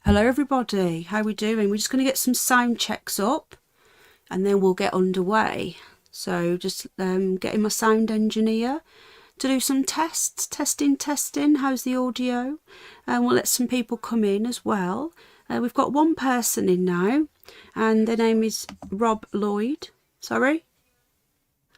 Hello everybody, how are we doing? We're just going to get some sound checks up and then we'll get underway. So just getting my sound engineer to do some tests, testing, how's the audio? And we'll let some people come in as well. We've got one person in now and their name is Rob Lloyd. Sorry?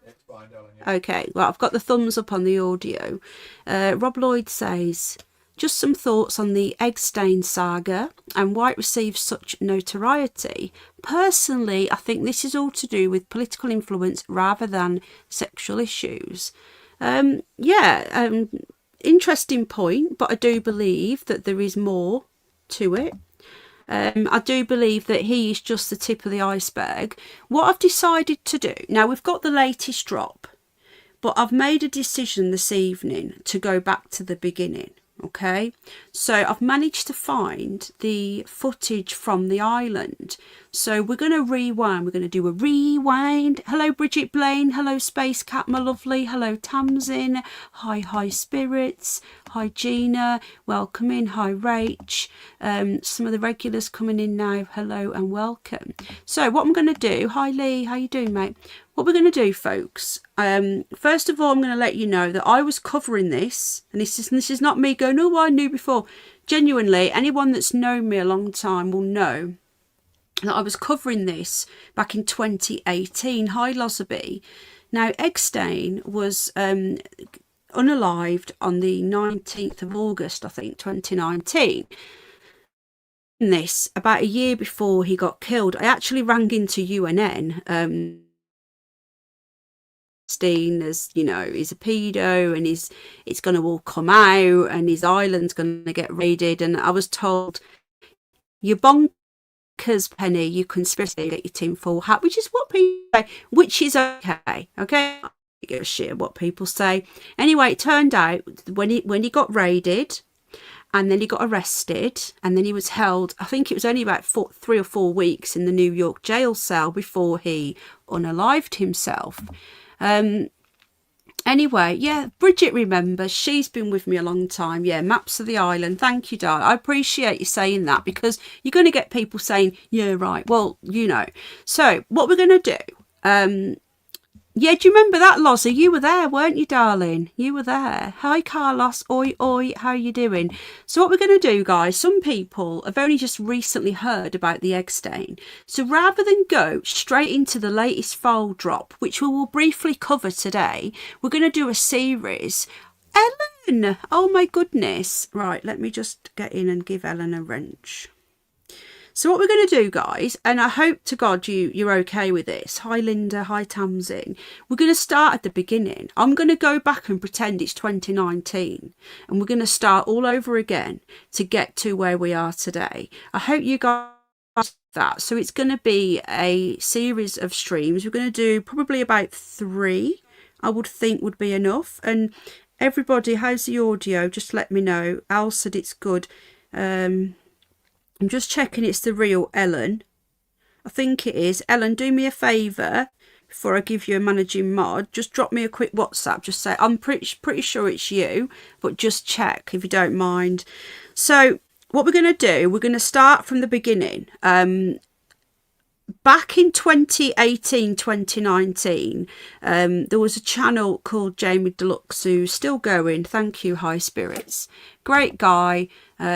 It's fine, darling, yeah. Okay, well I've got the thumbs up on the audio. Rob Lloyd says, just some thoughts on the Epstein saga and why it receives such notoriety. Personally, I think this is all to do with political influence rather than sexual issues. Interesting point, but I do believe that there is more to it. I do believe that he is just the tip of the iceberg. What I've decided to do, now we've got the latest drop, but I've made a decision this evening to go back to the beginning. Okay, so I've managed to find the footage from the island. So we're going to rewind. We're going to do a rewind. Hello, Bridget Blaine. Hello, Space Cat, my lovely. Hello, Tamsin. Hi, Spirits. Hi, Gina. Welcome in. Hi, Rach. Some of the regulars coming in now. Hello and welcome. So what I'm going to do. Hi, Lee. How you doing, mate? What we're going to do, folks, first of all, I'm going to let you know that I was covering this, and this is not me going, oh, I knew before. Genuinely, anyone that's known me a long time will know that I was covering this back in 2018. Hi, Lozzaby. Now, Epstein was unalived on the 19th of August, I think, 2019. This, about a year before he got killed, I actually rang into UNN, as you know, he's a pedo and it's going to all come out and his island's going to get raided, and I was told, you're bonkers, Penny, you conspiracy, get your tinfoil hat, which is what people say, which is okay. I give a shit what people say. Anyway, it turned out when he got raided and then he got arrested and then he was held, I think it was only about 3 or 4 weeks in the New York jail cell before he unalived himself. Anyway, yeah, Bridget remembers, she's been with me a long time. Yeah, maps of the island. Thank you, darling. I appreciate you saying that, because you're going to get people saying, yeah, right, well, you know. So what we're going to do, yeah, do you remember that, Lozzie? You were there, weren't you, darling? You were there. Hi, Carlos. Oi, how you doing? So what we're going to do, guys, some people have only just recently heard about the Epstein. So rather than go straight into the latest file drop, which we will briefly cover today, we're going to do a series. Ellen! Oh, my goodness. Right, let me just get in and give Ellen a wrench. So what we're going to do, guys, and I hope to God you're okay with this. Hi, Linda. Hi, Tamsin. We're going to start at the beginning. I'm going to go back and pretend it's 2019. And we're going to start all over again to get to where we are today. I hope you guys that. So it's going to be a series of streams. We're going to do probably about 3, I would think would be enough. And everybody, how's the audio? Just let me know. Al said it's good. I'm just checking it's the real Ellen. I think it is. Ellen, do me a favour before I give you a managing mod. Just drop me a quick WhatsApp. Just say, I'm pretty sure it's you, but just check if you don't mind. So what we're going to do, we're going to start from the beginning. Back in 2018, 2019, there was a channel called Jamie Deluxe, who's still going. Thank you, High Spirits. Great guy.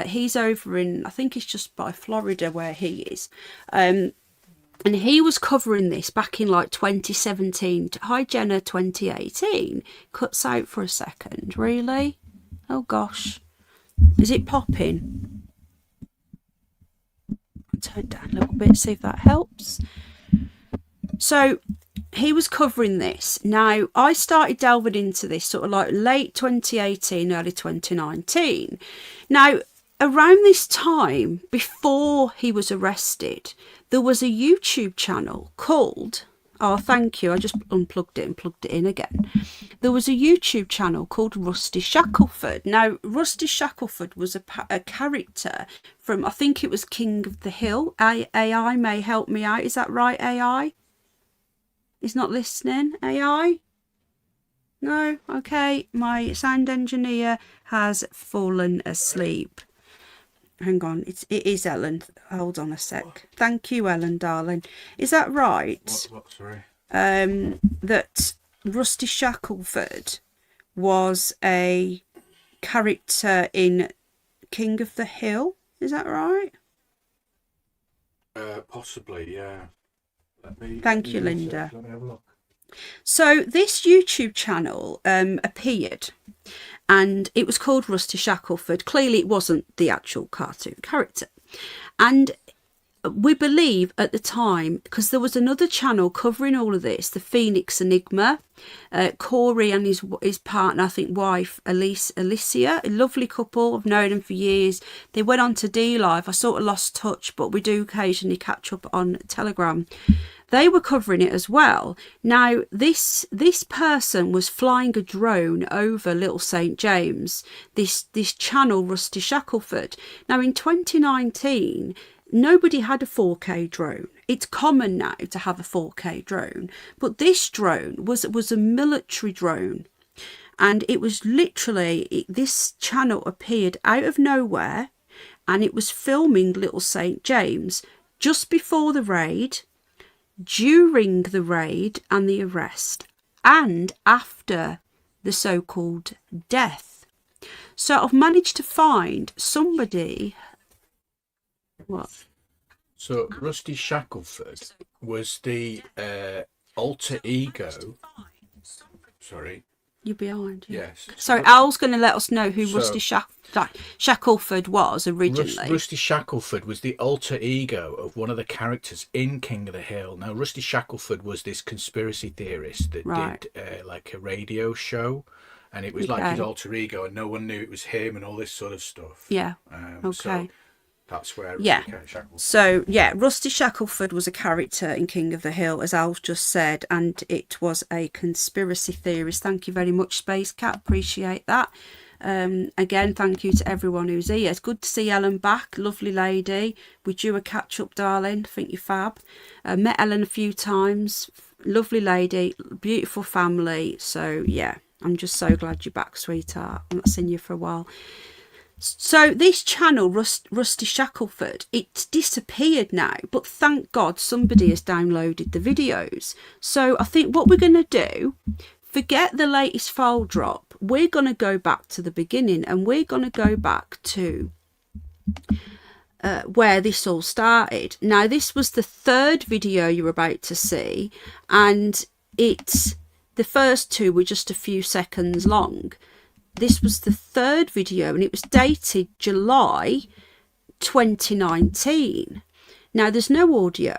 He's over in, I think it's just by Florida where he is. And he was covering this back in like 2017. Hi, Jenna, 2018. Cuts out for a second. Really? Oh, gosh. Is it popping? Turn down a little bit, see if that helps. So he was covering this. Now, I started delving into this sort of like late 2018, early 2019. Now, around this time, before he was arrested, there was a YouTube channel called, oh, thank you, I just unplugged it and plugged it in again. There was a YouTube channel called Rusty Shackelford. Now, Rusty Shackelford was a character from, I think it was King of the Hill. AI may help me out. Is that right, AI? He's not listening, AI? No? Okay, my sound engineer has fallen asleep. hang on, it is Ellen. Hold on a sec. Thank you, Ellen, darling. Is that right? What, sorry? That Rusty Shackelford was a character in King of the Hill. Is that right? Possibly, yeah. Thank you, Linda. Let me have a look. So this YouTube channel appeared, and it was called Rusty Shackelford. Clearly, it wasn't the actual cartoon character, and we believe at the time, because there was another channel covering all of this, the Phoenix Enigma, Corey and his partner, I think wife, Alicia, a lovely couple. I've known them for years. They went on to D-Live. I sort of lost touch, but we do occasionally catch up on Telegram. They were covering it as well. Now, this person was flying a drone over Little St. James, this channel, Rusty Shackelford. Now, in 2019, nobody had a 4K drone. It's common now to have a 4K drone, but this drone was a military drone, and it was literally, this channel appeared out of nowhere, and it was filming Little St. James just before the raid, during the raid and the arrest, and after the so-called death. So I've managed to find somebody. What? So Rusty Shackelford was the alter ego. Sorry. You're behind. Yeah. Yes. So Al's going to let us know who Rusty Shackelford was originally. Rusty Shackelford was the alter ego of one of the characters in King of the Hill. Now, Rusty Shackelford was this conspiracy theorist that did like a radio show, and it was like his alter ego, and no one knew it was him, and all this sort of stuff. Yeah. Okay. So that's where Shackelford. So yeah, Rusty Shackelford was a character in King of the Hill, as Al's just said, and it was a conspiracy theorist. Thank you very much, Space Cat. Appreciate that. Again, thank you to everyone who's here. It's good to see Ellen back, lovely lady. We do a catch up, darling. I think you're fab. Met Ellen a few times, lovely lady, beautiful family. So yeah, I'm just so glad you're back, sweetheart. I've not seen you for a while. So this channel, Rusty Shackelford, it's disappeared now, but thank God somebody has downloaded the videos. So I think what we're going to do, forget the latest file drop, we're going to go back to the beginning, and we're going to go back to where this all started. Now, this was the third video you're about to see, and the first two were just a few seconds long. This was the third video, and it was dated July 2019. Now, there's no audio,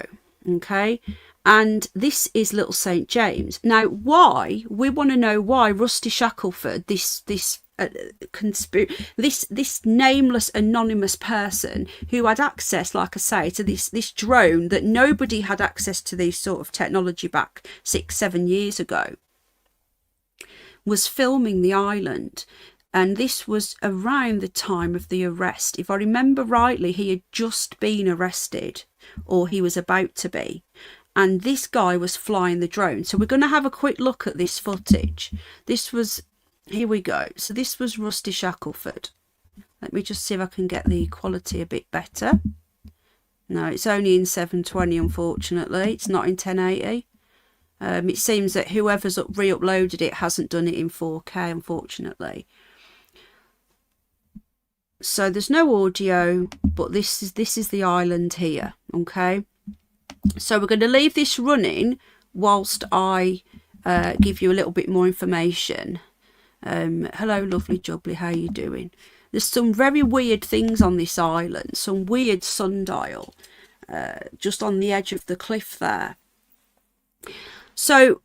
okay? And this is Little St. James. Now, why? We want to know why Rusty Shackelford, this nameless anonymous person who had access, like I say, to this drone, that nobody had access to this sort of technology back 6-7 years ago, was filming the island. And this was around the time of the arrest. If I remember rightly, he had just been arrested, or he was about to be, and this guy was flying the drone. So we're going to have a quick look at this footage. This was, here we go. So this was Rusty Shackelford. Let me just see if I can get the quality a bit better. No, it's only in 720, unfortunately. It's not in 1080. It seems that whoever's re-uploaded it hasn't done it in 4K, unfortunately. So there's no audio, but this is the island here, okay? So we're going to leave this running whilst I give you a little bit more information. Hello, lovely jubbly, how you doing? There's some very weird things on this island, some weird sundial just on the edge of the cliff there. So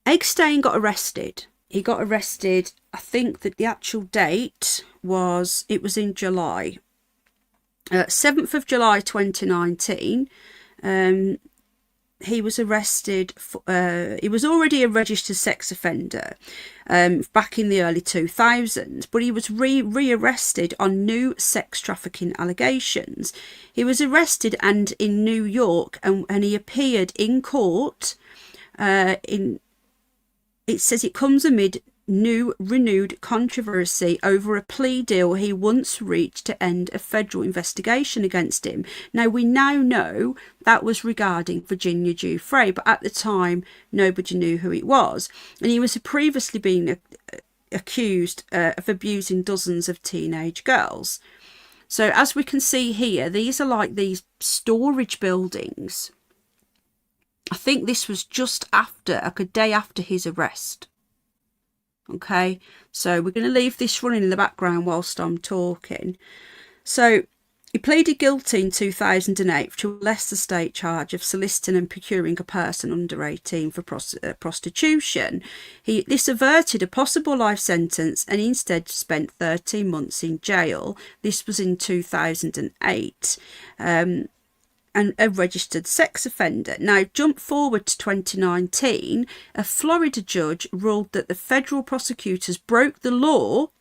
Epstein got arrested. He got arrested, I think that the actual date was, it was in July. 7th of July 2019. He was arrested for, he was already a registered sex offender back in the early 2000s, but he was re-arrested on new sex trafficking allegations. He was arrested and in New York, and he appeared in court. It says it comes amid renewed controversy over a plea deal he once reached to end a federal investigation against him. Now, we now know that was regarding Virginia Giuffre, but at the time, nobody knew who it was. And he was previously being accused of abusing dozens of teenage girls. So as we can see here, these are like these storage buildings. I think this was just after, like a day after his arrest. Okay, so we're going to leave this running in the background whilst I'm talking. So he pleaded guilty in 2008 to a lesser state charge of soliciting and procuring a person under 18 for prostitution. This averted a possible life sentence and instead spent 13 months in jail. This was in 2008. And a registered sex offender. Now, jump forward to 2019, a Florida judge ruled that the federal prosecutors broke the law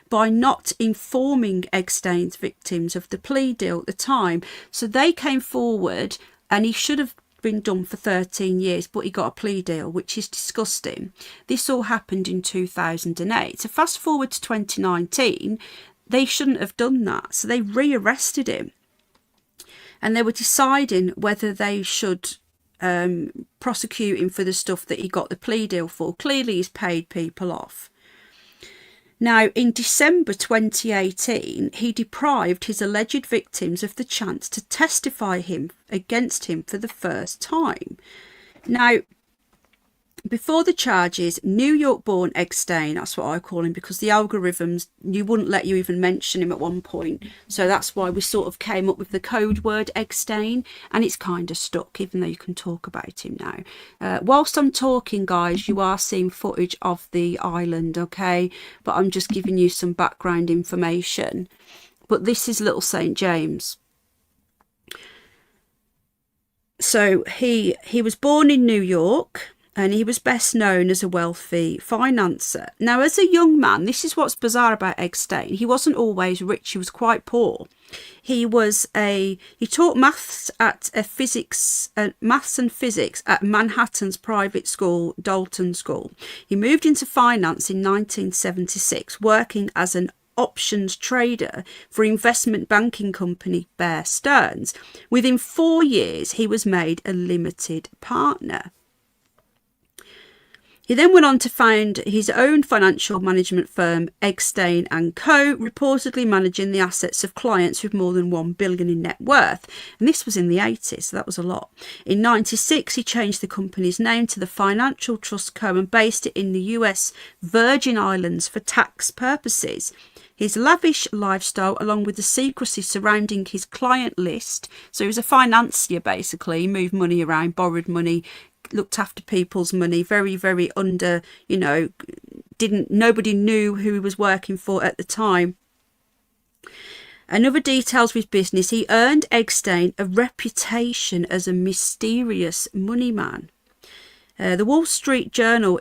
by not informing Epstein's victims of the plea deal at the time. So they came forward, and he should have been done for 13 years, but he got a plea deal, which is disgusting. This all happened in 2008. So fast forward to 2019, they shouldn't have done that. So they rearrested him. And they were deciding whether they should prosecute him for the stuff that he got the plea deal for. Clearly, he's paid people off. Now, in December 2018, he deprived his alleged victims of the chance to testify against him for the first time. Now, before the charges, New York-born Epstein, that's what I call him, because the algorithms, you wouldn't let you even mention him at one point. So that's why we sort of came up with the code word Epstein, and it's kind of stuck, even though you can talk about him now. Whilst I'm talking, guys, you are seeing footage of the island, okay? But I'm just giving you some background information. But this is Little St. James. So he was born in New York, and he was best known as a wealthy financier. Now, as a young man, this is what's bizarre about Epstein. He wasn't always rich. He was quite poor. He taught maths and physics at Manhattan's private school, Dalton School. He moved into finance in 1976, working as an options trader for investment banking company Bear Stearns. Within 4 years, he was made a limited partner. He then went on to found his own financial management firm, Epstein & Co., reportedly managing the assets of clients with more than $1 billion in net worth. And this was in the 80s, so that was a lot. In 96, he changed the company's name to the Financial Trust Co. and based it in the US Virgin Islands for tax purposes. His lavish lifestyle, along with the secrecy surrounding his client list, so he was a financier basically, he moved money around, borrowed money, looked after people's money, very, very under, nobody knew who he was working for at the time. Another details with business, he earned Epstein a reputation as a mysterious money man. The Wall Street Journal,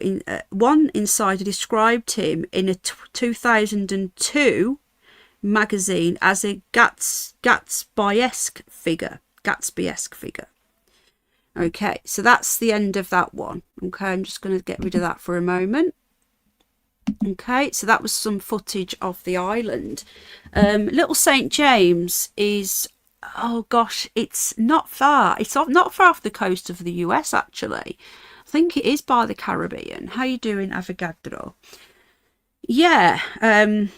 one insider described him in a 2002 magazine as a Gatsby-esque figure. Okay, so that's the end of that one. Okay, I'm just going to get rid of that for a moment. Okay, so that was some footage of the island. Little St. James is, oh gosh, it's not far. It's not far off the coast of the US, actually. I think it is by the Caribbean. How you doing, Avogadro? Yeah, I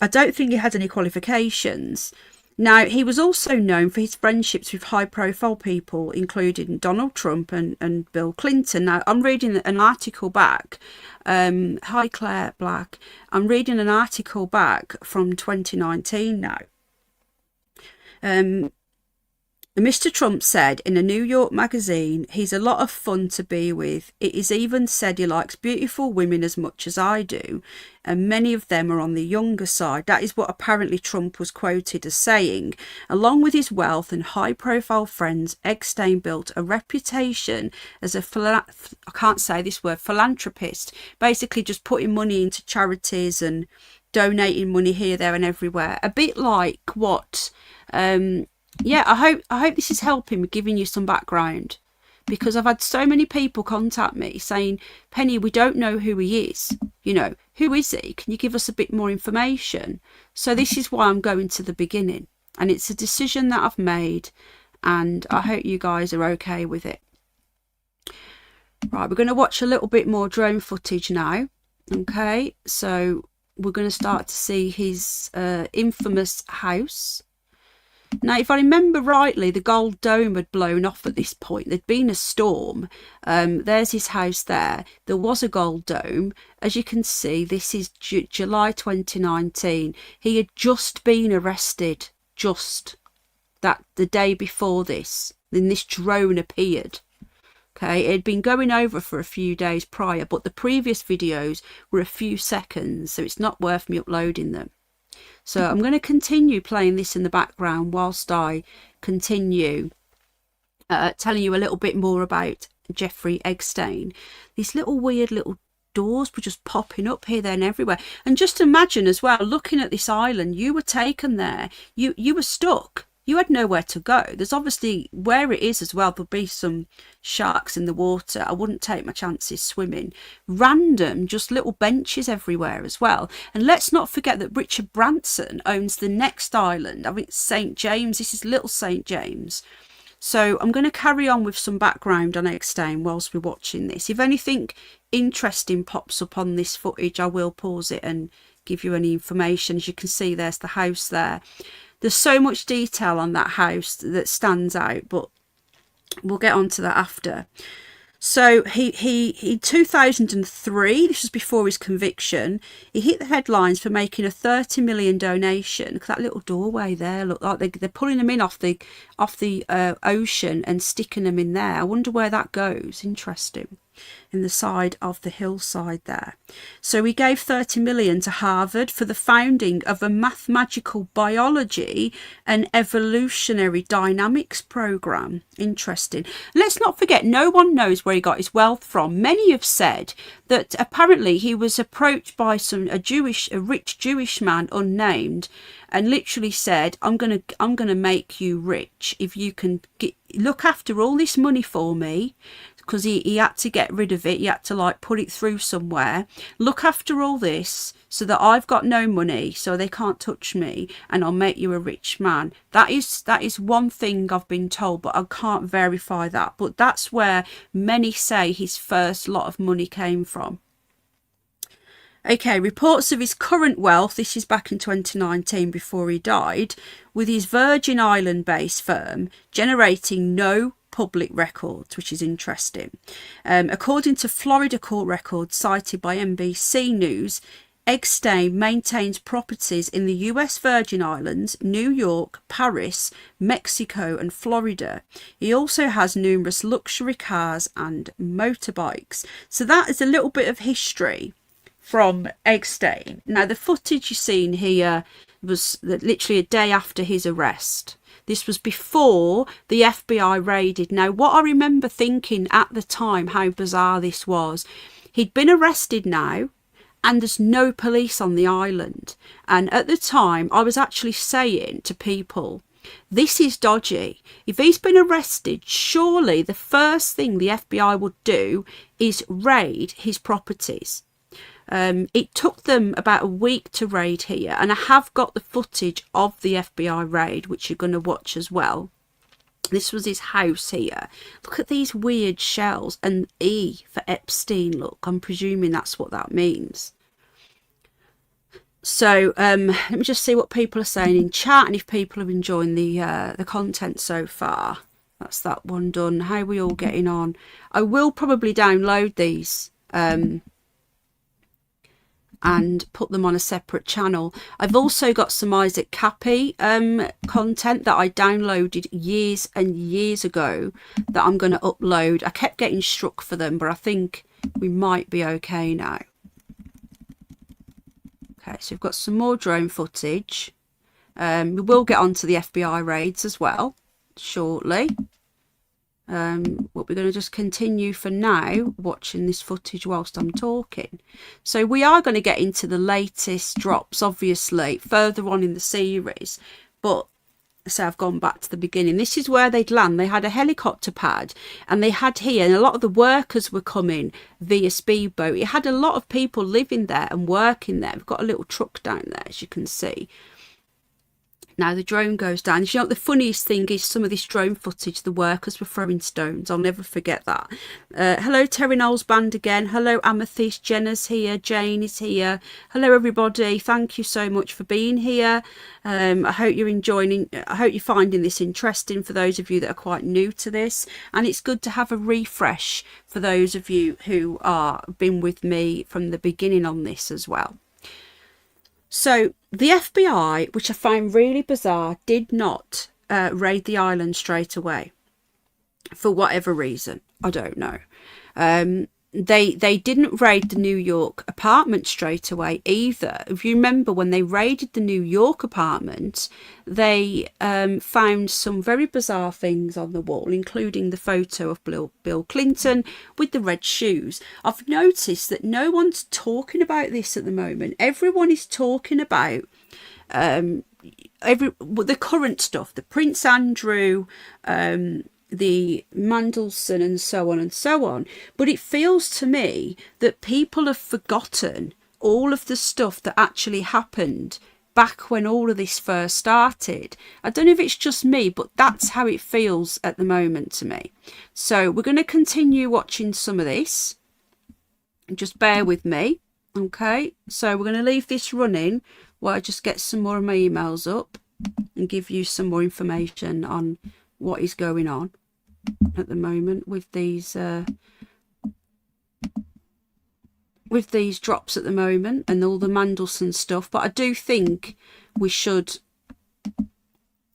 don't think he had any qualifications. Now, he was also known for his friendships with high-profile people, including Donald Trump and Bill Clinton. Now, I'm reading an article back. Hi, Claire Black. I'm reading an article back from 2019 now. Mr. Trump said in a New York magazine, he's a lot of fun to be with. It is even said he likes beautiful women as much as I do, and many of them are on the younger side. That is what apparently Trump was quoted as saying. Along with his wealth and high-profile friends, Epstein built a reputation as a philanthropist, basically just putting money into charities and donating money here, there, and everywhere. A bit like what... yeah, I hope this is helping with giving you some background, because I've had so many people contact me saying, Penny, we don't know who he is. You know, who is he? Can you give us a bit more information? So this is why I'm going to the beginning. And it's a decision that I've made, and I hope you guys are okay with it. Right, we're going to watch a little bit more drone footage now. Okay, so we're going to start to see his infamous house. Now, if I remember rightly, the Gold Dome had blown off at this point. There'd been a storm. There's his house there. There was a Gold Dome. As you can see, this is July 2019. He had just been arrested, the day before this. Then this drone appeared. Okay, it had been going over for a few days prior, but the previous videos were a few seconds, so it's not worth me uploading them. So I'm going to continue playing this in the background whilst I continue telling you a little bit more about Jeffrey Epstein. These little weird little doors were just popping up here, there and everywhere. And just imagine as well, looking at this island, you were taken there, you were stuck. You had nowhere to go. There's obviously, where it is as well, there'll be some sharks in the water. I wouldn't take my chances swimming. Random, just little benches everywhere as well. And let's not forget that Richard Branson owns the next island. I think St. James. This is Little St. James. So I'm going to carry on with some background on Epstein whilst we're watching this. If anything interesting pops up on this footage, I will pause it and give you any information. As you can see, there's the house there. There's so much detail on that house that stands out, but we'll get on to that after. So he 2003, this was before his conviction, he hit the headlines for making a 30 million donation. Look at that little doorway there. Look like they're pulling them in off the ocean and sticking them in there. I wonder where that goes. Interesting. In the side of the hillside there. So he gave 30 million to Harvard for the founding of a mathematical biology and evolutionary dynamics program. Interesting. Let's not forget, no one knows where he got his wealth from. Many have said that apparently he was approached by a rich Jewish man, unnamed, and literally said, I'm gonna make you rich if you can look after all this money for me. Because he had to get rid of it. He had to like put it through somewhere. Look after all this so that I've got no money, so they can't touch me, and I'll make you a rich man. That is one thing I've been told, but I can't verify that. But that's where many say his first lot of money came from. Okay, reports of his current wealth, this is back in 2019 before he died, with his Virgin Island-based firm generating no public records, which is interesting. According to Florida court records cited by NBC News, Epstein maintains properties in the US Virgin Islands, New York, Paris, Mexico and Florida. He also has numerous luxury cars and motorbikes. So that is a little bit of history from Epstein. Now the footage you've seen here was literally a day after his arrest. This was before the FBI raided. Now, what I remember thinking at the time, how bizarre this was, he'd been arrested now, and there's no police on the island. And at the time, I was actually saying to people, this is dodgy. If he's been arrested, surely the first thing the FBI would do is raid his properties. It took them about a week to raid here, and I have got the footage of the FBI raid, which you're going to watch as well. This was his house here. Look at these weird shells, and E for Epstein. Look, I'm presuming that's what that means. So let me just see what people are saying in chat, and if people are enjoying the content so far. That's that one done. How are we all getting on? I will probably download these and put them on a separate channel. I've also got some Isaac Cappy content that I downloaded years and years ago that I'm going to upload. I kept getting struck for them, but I think we might be okay now. Okay, so we've got some more drone footage. We will get onto the FBI raids as well shortly. But we're going to just continue for now watching this footage whilst I'm talking. So we are going to get into the latest drops, obviously, further on in the series. But So I've gone back to the beginning. This is where they'd land. They had a helicopter pad, and they had here, and a lot of the workers were coming via speedboat. It had a lot of people living there and working there. We've got a little truck down there, as you can see. Now the drone goes down. You know what the funniest thing is? Some of this drone footage, the workers were throwing stones. I'll never forget that. Hello, Terry Knowles Band again. Hello, Amethyst. Jenna's here. Jane is here. Hello, everybody. Thank you so much for being here. I hope you're enjoying. I hope you're finding this interesting for those of you that are quite new to this. And it's good to have a refresh for those of you who are been with me from the beginning on this as well. So the FBI, which I find really bizarre, did not raid the island straight away for whatever reason. I don't know. They didn't raid the New York apartment straight away either. If you remember, when they raided the New York apartment, they found some very bizarre things on the wall, including the photo of Bill Clinton with the red shoes. I've noticed that no one's talking about this at the moment. Everyone is talking about the current stuff, the Prince Andrew, the Mandleson and so on and so on. But it feels to me that people have forgotten all of the stuff that actually happened back when all of this first started. I don't know if it's just me, but that's how it feels at the moment to me. So we're going to continue watching some of this. Just bear with me. Okay, so we're going to leave this running while I just get some more of my emails up and give you some more information on what is going on at the moment with these drops at the moment and all the Mandleson stuff. But I do think we should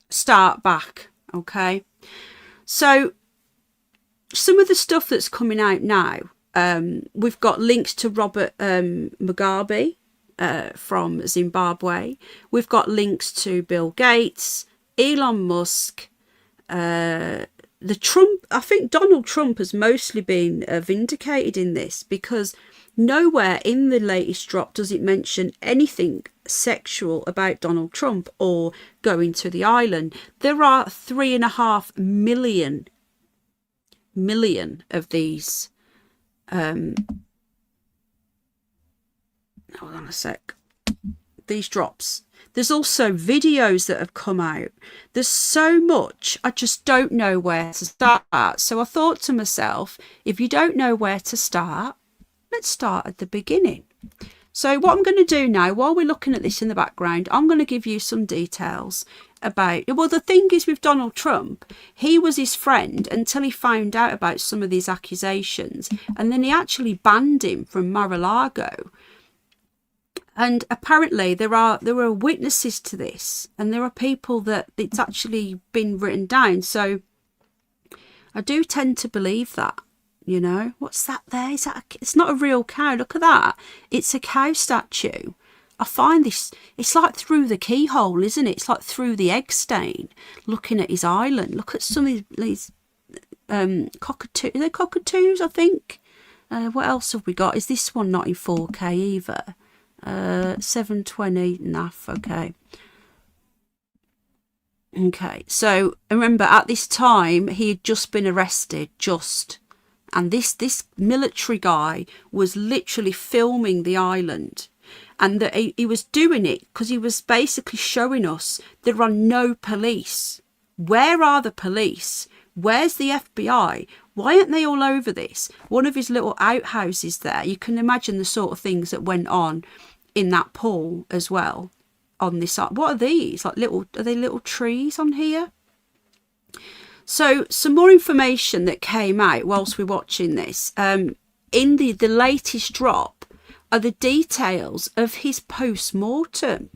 start back. Okay, so some of the stuff that's coming out now, we've got links to Robert Mugabe from Zimbabwe. We've got links to Bill Gates, Elon Musk, the Trump. I think Donald Trump has mostly been vindicated in this, because nowhere in the latest drop does it mention anything sexual about Donald Trump or going to the island. There are 3.5 million of these. Hold on a sec. These drops. There's also videos that have come out. There's so much, I just don't know where to start. So I thought to myself, if you don't know where to start, let's start at the beginning. So what I'm going to do now, while we're looking at this in the background, I'm going to give you some details about, well, the thing is with Donald Trump, he was his friend until he found out about some of these accusations, and then he actually banned him from Mar-a-Lago. And apparently there are witnesses to this, and there are people that it's actually been written down. So I do tend to believe that, you know. What's that there? Is that it's not a real cow. Look at that. It's a cow statue. I find this, it's like through the keyhole, isn't it? It's like through the egg stain, looking at his island. Look at some of these cockatoos. Are they cockatoos, I think? What else have we got? Is this one not in 4K either? 720 NAF. Okay, so remember, at this time he had just been arrested, and this military guy was literally filming the island, and that he was doing it because he was basically showing us there are no police. Where are the police? Where's the FBI? Why aren't they all over this? One of his little outhouses there, you can imagine the sort of things that went on in that pool as well on this side. What are these? Like little, are they little trees on here? So some more information that came out whilst we're watching this. In the latest drop are the details of his post-mortem.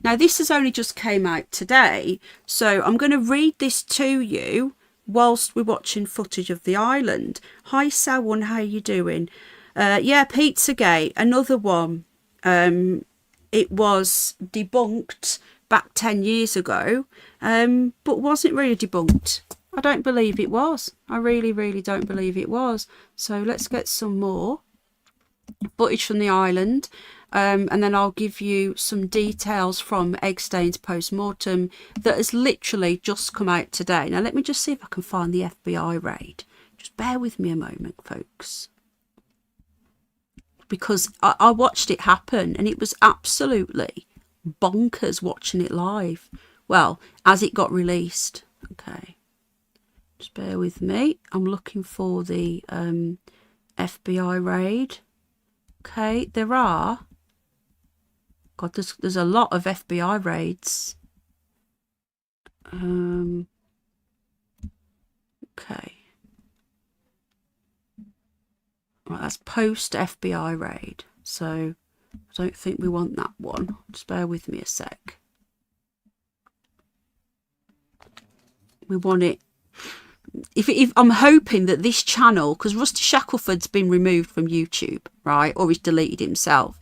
Now this has only just came out today, so I'm going to read this to you whilst we're watching footage of the island. Hi Sawan, how you doing? Yeah, Pizzagate, another one. It was debunked back 10 years ago, but wasn't really debunked. I don't believe it was. I really don't believe it was. So let's get some more footage from the island. And then I'll give you some details from Epstein's Postmortem that has literally just come out today. Now, let me just see if I can find the FBI raid. Just bear with me a moment, folks. Because I watched it happen and it was absolutely bonkers watching it live. Well, as it got released. Okay. Just bear with me. I'm looking for the FBI raid. Okay, there are. God, there's a lot of FBI raids. Okay. Right, that's post FBI raid. So I don't think we want that one. Just bear with me a sec. We want it. If I'm hoping that this channel, because Rusty Shackelford's been removed from YouTube, right, or he's deleted himself.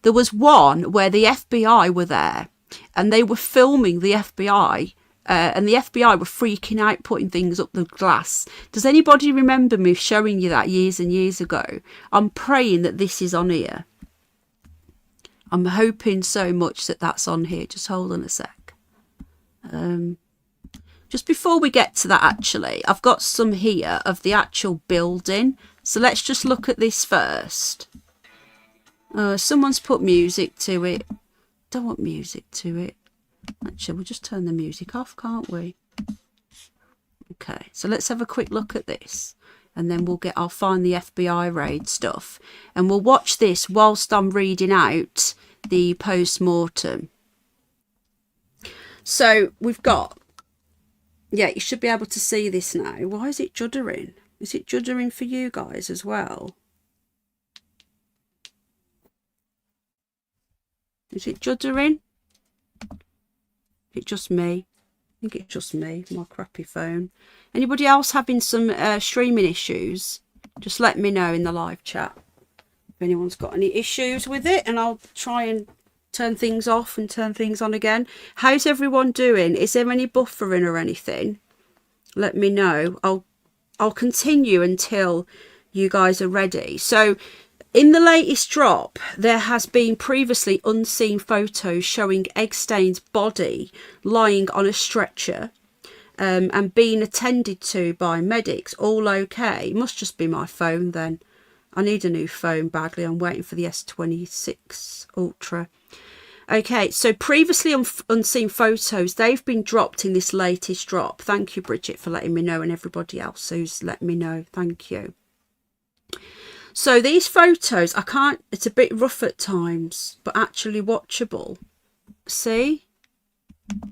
There was one where the FBI were there and they were filming the FBI and the FBI were freaking out, putting things up the glass. Does anybody remember me showing you that years and years ago? I'm praying that this is on here. I'm hoping so much that that's on here. Just hold on a sec. Just before we get to that, actually, I've got some here of the actual building. So let's just look at this first. Someone's put music to it. Don't want music to it. Actually, we'll just turn the music off, can't we? Okay, so let's have a quick look at this. And then I'll find the FBI raid stuff. And we'll watch this whilst I'm reading out the postmortem. So we've got... Yeah, you should be able to see this now. Why is it juddering? Is it juddering for you guys as well? Is it juddering? Is it just me? I think it's just me, my crappy phone. Anybody else having some streaming issues? Just let me know in the live chat if anyone's got any issues with it, and I'll try and turn things off and turn things on again. How's everyone doing? Is there any buffering or anything? Let me know. I'll continue until you guys are ready. So in the latest drop, there has been previously unseen photos showing Epstein's body lying on a stretcher and being attended to by medics. All okay. It must just be my phone then. I need a new phone badly. I'm waiting for the S26 Ultra. Okay, so previously unseen photos, they've been dropped in this latest drop. Thank you, Bridget, for letting me know, and everybody else who's let me know. Thank you. So these photos, it's a bit rough at times, but actually watchable. See?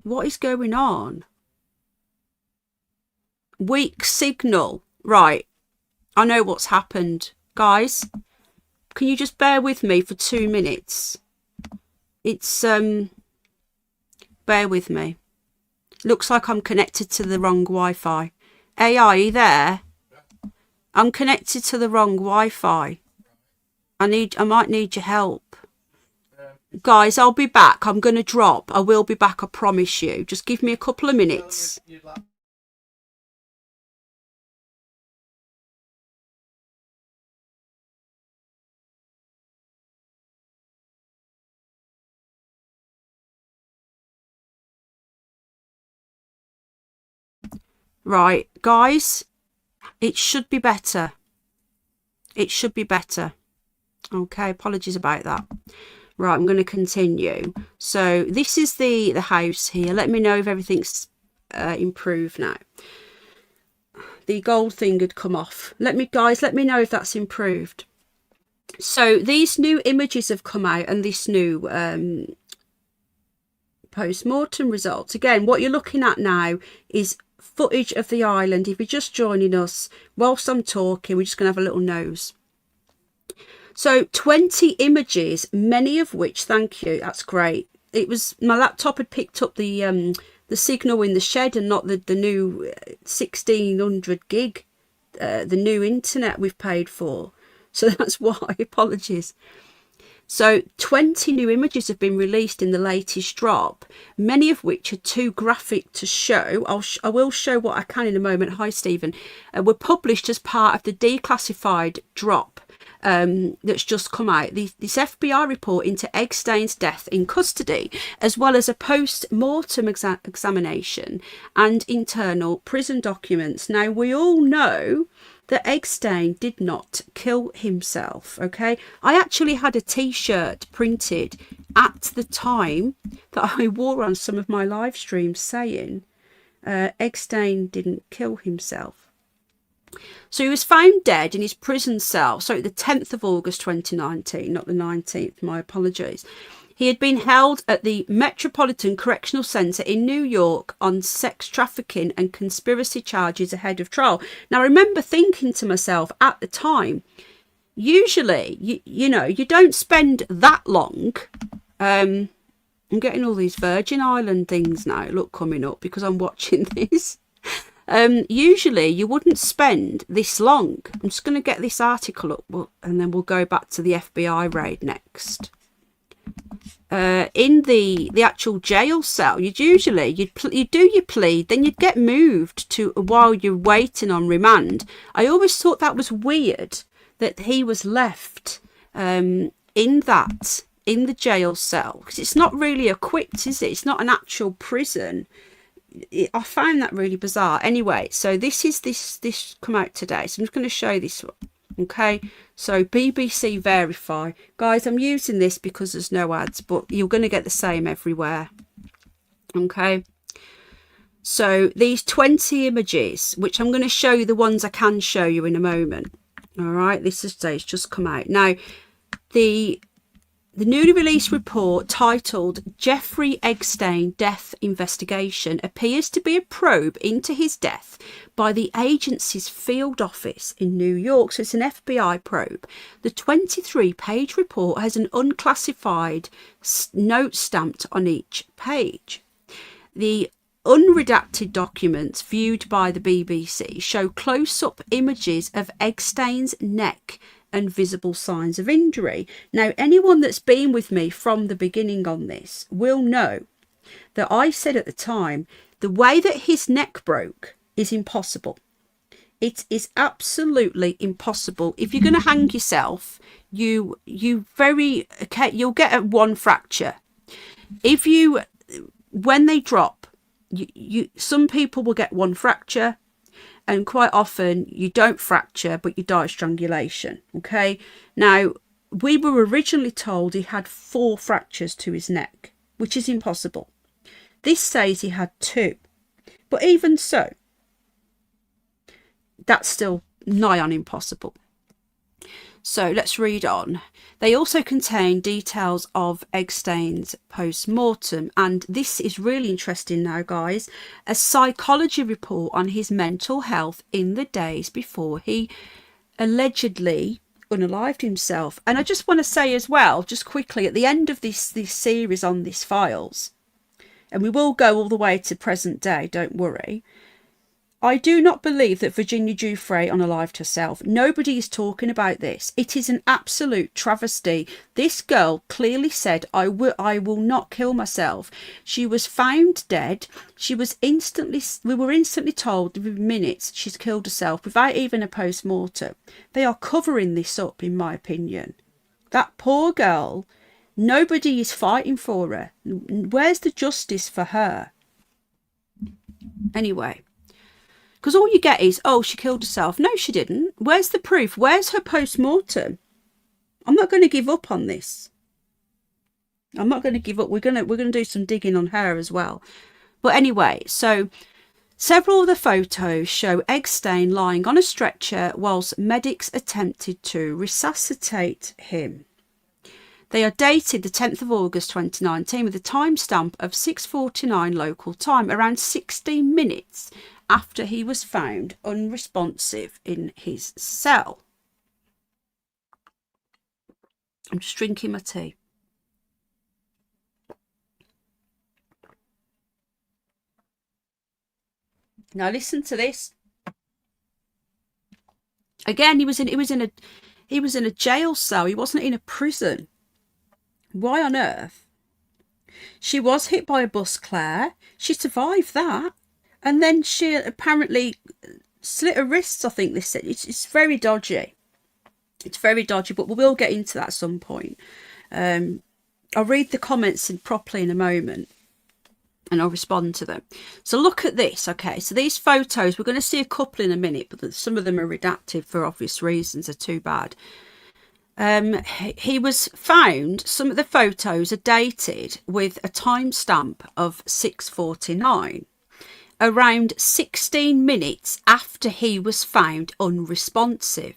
What is going on? Weak signal. Right. I know what's happened. Guys, can you just bear with me for 2 minutes? It's, bear with me. Looks like I'm connected to the wrong Wi-Fi. AI, are you there? I'm connected to the wrong Wi-Fi. I might need your help. Guys, I'll be back. I'm going to drop. I will be back, I promise you. Just give me a couple of minutes. Right, guys, it should be better. It should be better. Okay, apologies about that. Right, I'm going to continue. So this is the house here. Let me know if everything's improved now. The gold thing had come off. Let me know if that's improved. So these new images have come out, and this new post-mortem results. Again, what you're looking at now is footage of the island. If you're just joining us whilst I'm talking, we're just going to have a little nose. So 20 images, many of which, thank you, that's great. It was my laptop had picked up the signal in the shed and not the new 1600 gig, the new internet we've paid for. So that's why. Apologies. So 20 new images have been released in the latest drop, many of which are too graphic to show. I will show what I can in a moment. Hi, Stephen. Were published as part of the declassified drop that's just come out, this FBI report into Epstein's death in custody, as well as a post-mortem examination and internal prison documents. Now, we all know that Epstein did not kill himself, okay? I actually had a t-shirt printed at the time that I wore on some of my live streams saying Epstein didn't kill himself. So he was found dead in his prison cell, sorry, the 10th of August 2019, not the 19th, my apologies. He had been held at the Metropolitan Correctional Centre in New York on sex trafficking and conspiracy charges ahead of trial. Now, I remember thinking to myself at the time, usually, you know, you don't spend that long. I'm getting all these Virgin Island things now, look, coming up because I'm watching this. Usually you wouldn't spend this long. I'm just going to get this article up and then we'll go back to the FBI raid next. In the actual jail cell, you'd do your plea, then you'd get moved to while you're waiting on remand. I always thought that was weird that he was left in the jail cell, because it's not really equipped, is it? It's not an actual prison. I found that really bizarre. Anyway, so this come out today, so I'm just going to show this one. Okay, so BBC Verify, guys, I'm using this because there's no ads, but you're going to get the same everywhere. Okay, so these 20 images, which I'm going to show you the ones I can show you in a moment. All right, this is just come out now. The newly released report, titled Jeffrey Epstein Death Investigation, appears to be a probe into his death by the agency's field office in New York. So it's an FBI probe. The 23-page report has an unclassified note stamped on each page. The unredacted documents viewed by the BBC show close-up images of Epstein's neck and visible signs of injury. Now, anyone that's been with me from the beginning on this will know that I said at the time, the way that his neck broke is impossible. It is absolutely impossible. If you're going to hang yourself, you'll get one fracture. When they drop, some people will get one fracture. And quite often you don't fracture, but you die of strangulation. Okay. Now, we were originally told he had 4 fractures to his neck, which is impossible. This says he had 2. But even so, that's still nigh on impossible. So let's read on. They also contain details of Epstein's post-mortem, and this is really interesting now, guys, a psychology report on his mental health in the days before he allegedly unalived himself. And I just want to say as well, just quickly, at the end of this series on these files, and we will go all the way to present day, don't worry, I do not believe that Virginia Giuffre unalived herself. Nobody is talking about this. It is an absolute travesty. This girl clearly said, I will not kill myself. She was found dead. We were instantly told within minutes she's killed herself without even a post-mortem. They are covering this up, in my opinion. That poor girl, nobody is fighting for her. Where's the justice for her? Anyway. Because all you get is, oh, she killed herself. No, she didn't. Where's the proof? Where's her post-mortem? I'm not going to give up on this. I'm not going to give up. We're going to do some digging on her as well. But anyway, so several of the photos show Epstein lying on a stretcher whilst medics attempted to resuscitate him. They are dated the 10th of August 2019 with a timestamp of 6:49 local time, around 16 minutes after he was found unresponsive in his cell. I'm just drinking my tea. Now listen to this. Again, he was in a jail cell. He wasn't in a prison. Why on earth? She was hit by a bus, Claire. She survived that. And then she apparently slit her wrists, I think they said. It's very dodgy. It's very dodgy, but we will get into that at some point. I'll read the comments properly in a moment, and I'll respond to them. So look at this. Okay, so these photos, we're going to see a couple in a minute, but some of them are redacted for obvious reasons. They're too bad. He was found, some of the photos are dated with a timestamp of 6:49, around 16 minutes after he was found unresponsive.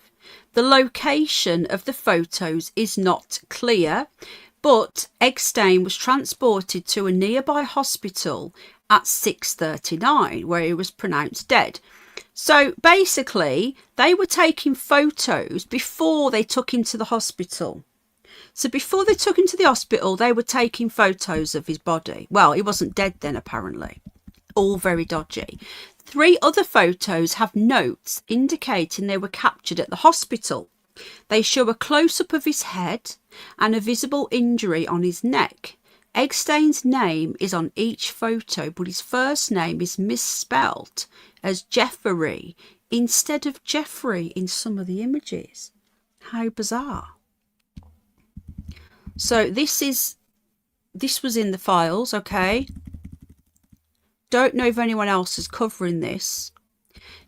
The location of the photos is not clear, but Epstein was transported to a nearby hospital at 6:39, where he was pronounced dead. So basically, they were taking photos before they took him to the hospital. So before they took him to the hospital, they were taking photos of his body. Well, he wasn't dead then, apparently. All very dodgy. 3 other photos have notes indicating they were captured at the hospital. They show a close-up of his head and a visible injury on his neck. Epstein's name is on each photo, but his first name is misspelt as Jeffrey instead of Jeffrey in some of the images. How bizarre. So this was in the files, okay? Don't know if anyone else is covering this.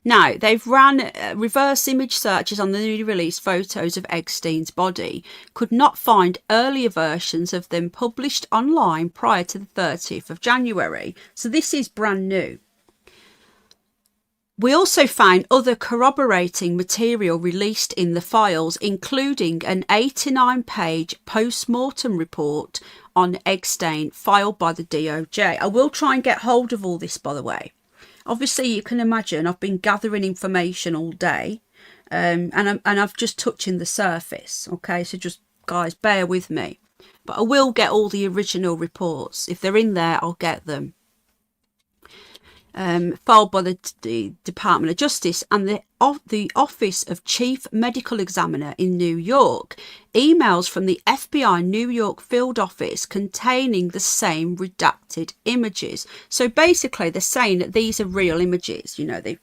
Now, they've ran reverse image searches on the newly released photos of Epstein's body, could not find earlier versions of them published online prior to the 30th of January. So this is brand new. We also found other corroborating material released in the files, including an 89-page post-mortem report on Epstein filed by the DOJ. I will try and get hold of all this, by the way. Obviously, you can imagine I've been gathering information all day, and I've just touching the surface. Okay, so just guys, bear with me. But I will get all the original reports. If they're in there, I'll get them. Filed by the Department of Justice and the Office of Chief Medical Examiner in New York. Emails from the FBI New York field office containing the same redacted images. So basically they're saying that these are real images. You know, the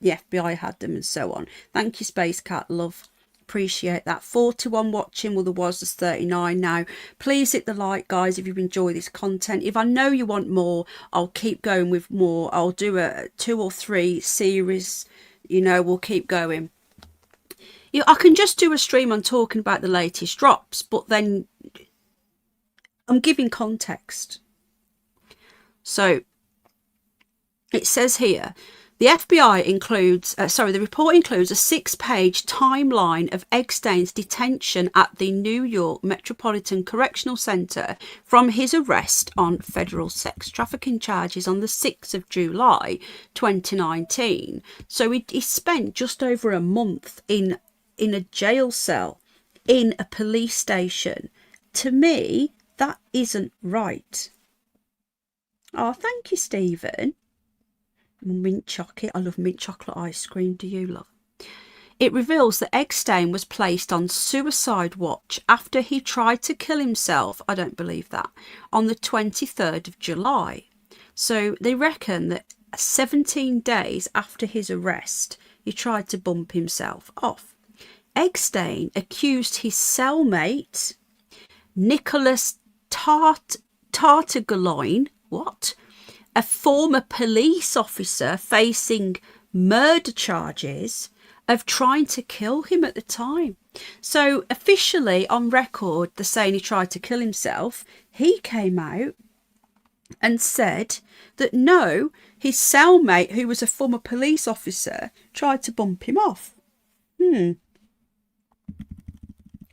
FBI had them and so on. Thank you, Space Cat, love. Appreciate that. 41 watching. Well, there was 39 now. Please hit the like, guys, if you enjoy this content. If I know you want more, I'll keep going with more. I'll do a 2 or 3 series. You know, we'll keep going. You know, I can just do a stream on talking about the latest drops, but then I'm giving context. So it says here, the FBI includes, the report includes a 6-page timeline of Epstein's detention at the New York Metropolitan Correctional Center from his arrest on federal sex trafficking charges on the 6th of July 2019. So he spent just over a month in a jail cell, in a police station. To me, that isn't right. Oh, thank you, Stephen. Mint chocolate. I love mint chocolate ice cream. Do you, love? It reveals that Epstein was placed on suicide watch after he tried to kill himself. I don't believe that. On the 23rd of July. So they reckon that 17 days after his arrest, he tried to bump himself off. Epstein accused his cellmate, Nicholas Tartagaloin, a former police officer facing murder charges, of trying to kill him at the time. So officially on record, they're saying he tried to kill himself. He came out and said that no, his cellmate, who was a former police officer, tried to bump him off.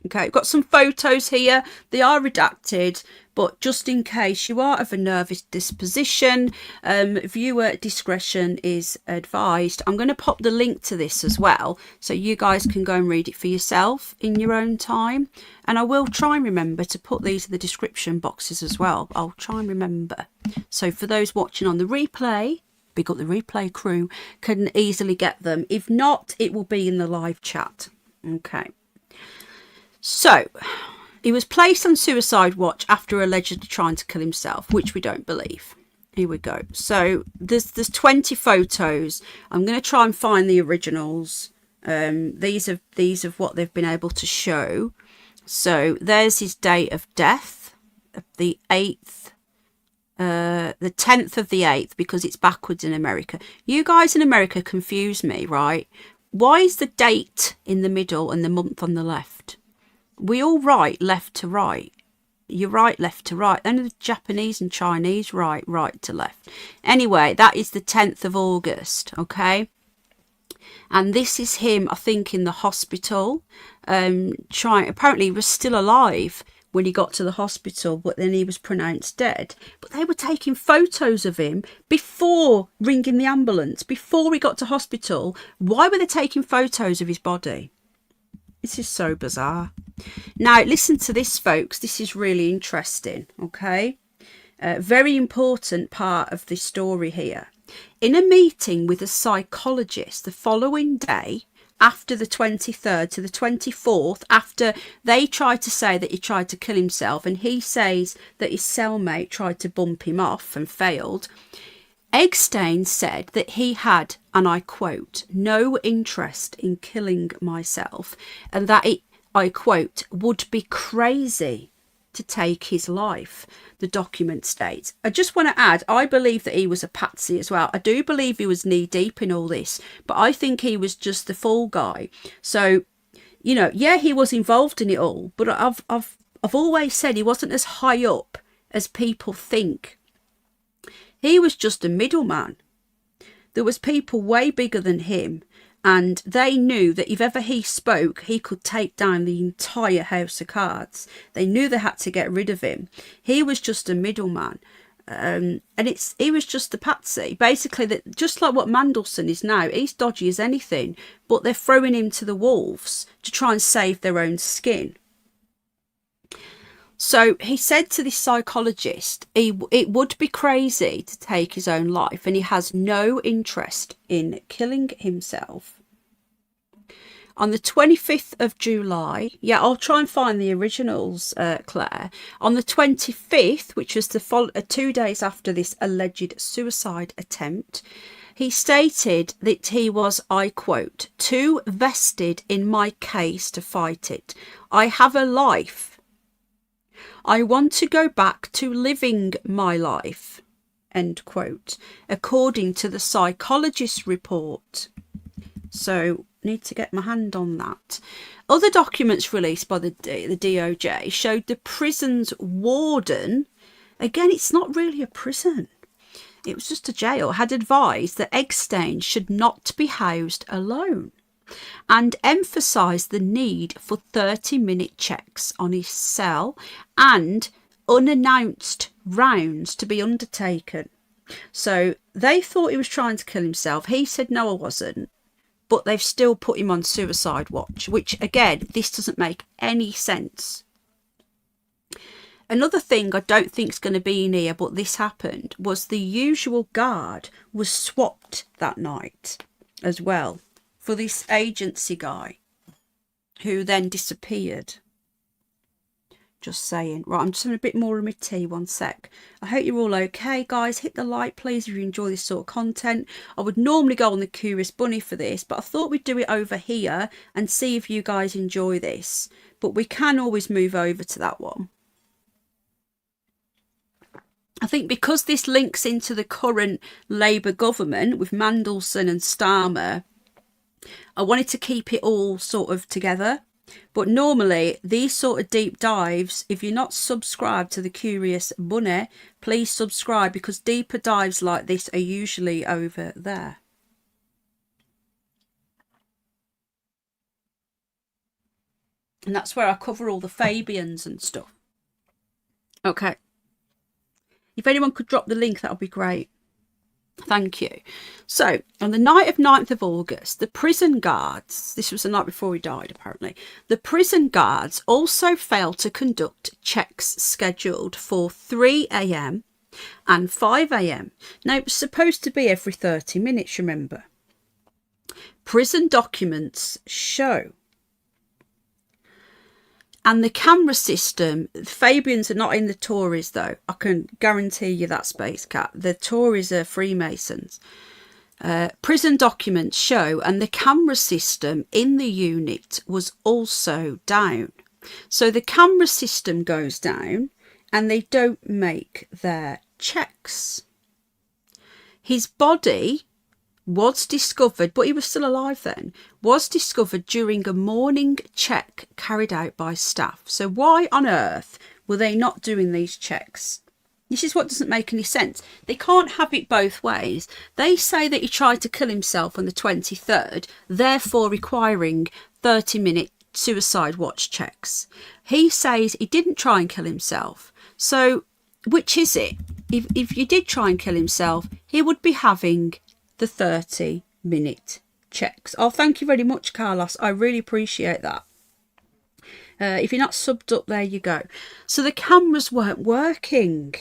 Okay, I've got some photos here. They are redacted, but just in case you are of a nervous disposition, viewer discretion is advised. I'm going to pop the link to this as well, so you guys can go and read it for yourself in your own time. And I will try and remember to put these in the description boxes as well. I'll try and remember. So for those watching on the replay, big up the replay crew, can easily get them. If not, it will be in the live chat. Okay. So, he was placed on suicide watch after allegedly trying to kill himself, which we don't believe. Here we go. So, there's 20 photos. I'm going to try and find the originals. These are what they've been able to show. So there's his date of death, the 8th, the 10th of the 8th, because it's backwards in America. You guys in America confuse me, right? Why is the date in the middle and the month on the left? We all write left to right. You write left to right. Then the Japanese and Chinese write right to left. Anyway, that is the 10th of August, okay? And this is him, I think, in the hospital, apparently he was still alive when he got to the hospital, but then he was pronounced dead. But they were taking photos of him before ringing the ambulance, before he got to hospital. Why were they taking photos of his body? This is so bizarre. Now, listen to this, folks. This is really interesting, okay? Very important part of this story here. In a meeting with a psychologist the following day, after the 23rd to the 24th, after they tried to say that he tried to kill himself and he says that his cellmate tried to bump him off and failed, Epstein said that he had, and I quote, no interest in killing myself, and that it, I quote, would be crazy to take his life, the document states. I just want to add, I believe that he was a patsy as well. I do believe he was knee deep in all this, but I think he was just the fall guy. So, you know, yeah, he was involved in it all, but I've always said he wasn't as high up as people think. He was just a middleman. There was people way bigger than him, and they knew that if ever he spoke, he could take down the entire house of cards. They knew they had to get rid of him. He was just a middleman. And he was just a patsy. Basically, that just like what Mandleson is now, he's dodgy as anything, but they're throwing him to the wolves to try and save their own skin. So he said to this psychologist, it would be crazy to take his own life, and he has no interest in killing himself. On the 25th of July, yeah, I'll try and find the originals, Claire. On the 25th, which was 2 days after this alleged suicide attempt, he stated that he was, I quote, too vested in my case to fight it. I have a life. I want to go back to living my life, end quote, according to the psychologist's report. So, need to get my hand on that. Other documents released by the DOJ showed the prison's warden, again, it's not really a prison, it was just a jail, had advised that Epstein should not be housed alone, and emphasised the need for 30-minute checks on his cell and unannounced rounds to be undertaken. So they thought he was trying to kill himself. He said, no, I wasn't. But they've still put him on suicide watch, which, again, this doesn't make any sense. Another thing I don't think is going to be in here, but this happened, was the usual guard was swapped that night as well for this agency guy who then disappeared. Just saying. Right, I'm just having a bit more of my tea, 1 sec. I hope you're all okay, guys. Hit the like, please, if you enjoy this sort of content. I would normally go on the Curious Bunny for this, but I thought we'd do it over here and see if you guys enjoy this. But we can always move over to that one. I think because this links into the current Labour government with Mandleson and Starmer, I wanted to keep it all sort of together. But normally these sort of deep dives, if you're not subscribed to the Curious Bunny, please subscribe, because deeper dives like this are usually over there. And that's where I cover all the Fabians and stuff. Okay. If anyone could drop the link, that would be great. Thank you. So, on the night of 9th of August, the prison guards, this was the night before he died apparently, the prison guards also failed to conduct checks scheduled for 3 a.m. and 5 a.m. Now, it was supposed to be every 30 minutes, remember. Prison documents show. And the camera system, the Fabians are not in the Tories though. I can guarantee you that, Space Cat. The Tories are Freemasons. Prison documents show, and the camera system in the unit was also down. So the camera system goes down and they don't make their checks. His body was discovered, but he was still alive then, was discovered during a morning check carried out by staff. So why on earth were they not doing these checks? This is what doesn't make any sense. They can't have it both ways. They say that he tried to kill himself on the 23rd, therefore requiring 30-minute suicide watch checks. He says he didn't try and kill himself. So which is it? If you did try and kill himself, he would be having the 30-minute checks. Oh, thank you very much, Carlos. I really appreciate that. If you're not subbed up, there you go. So the cameras weren't working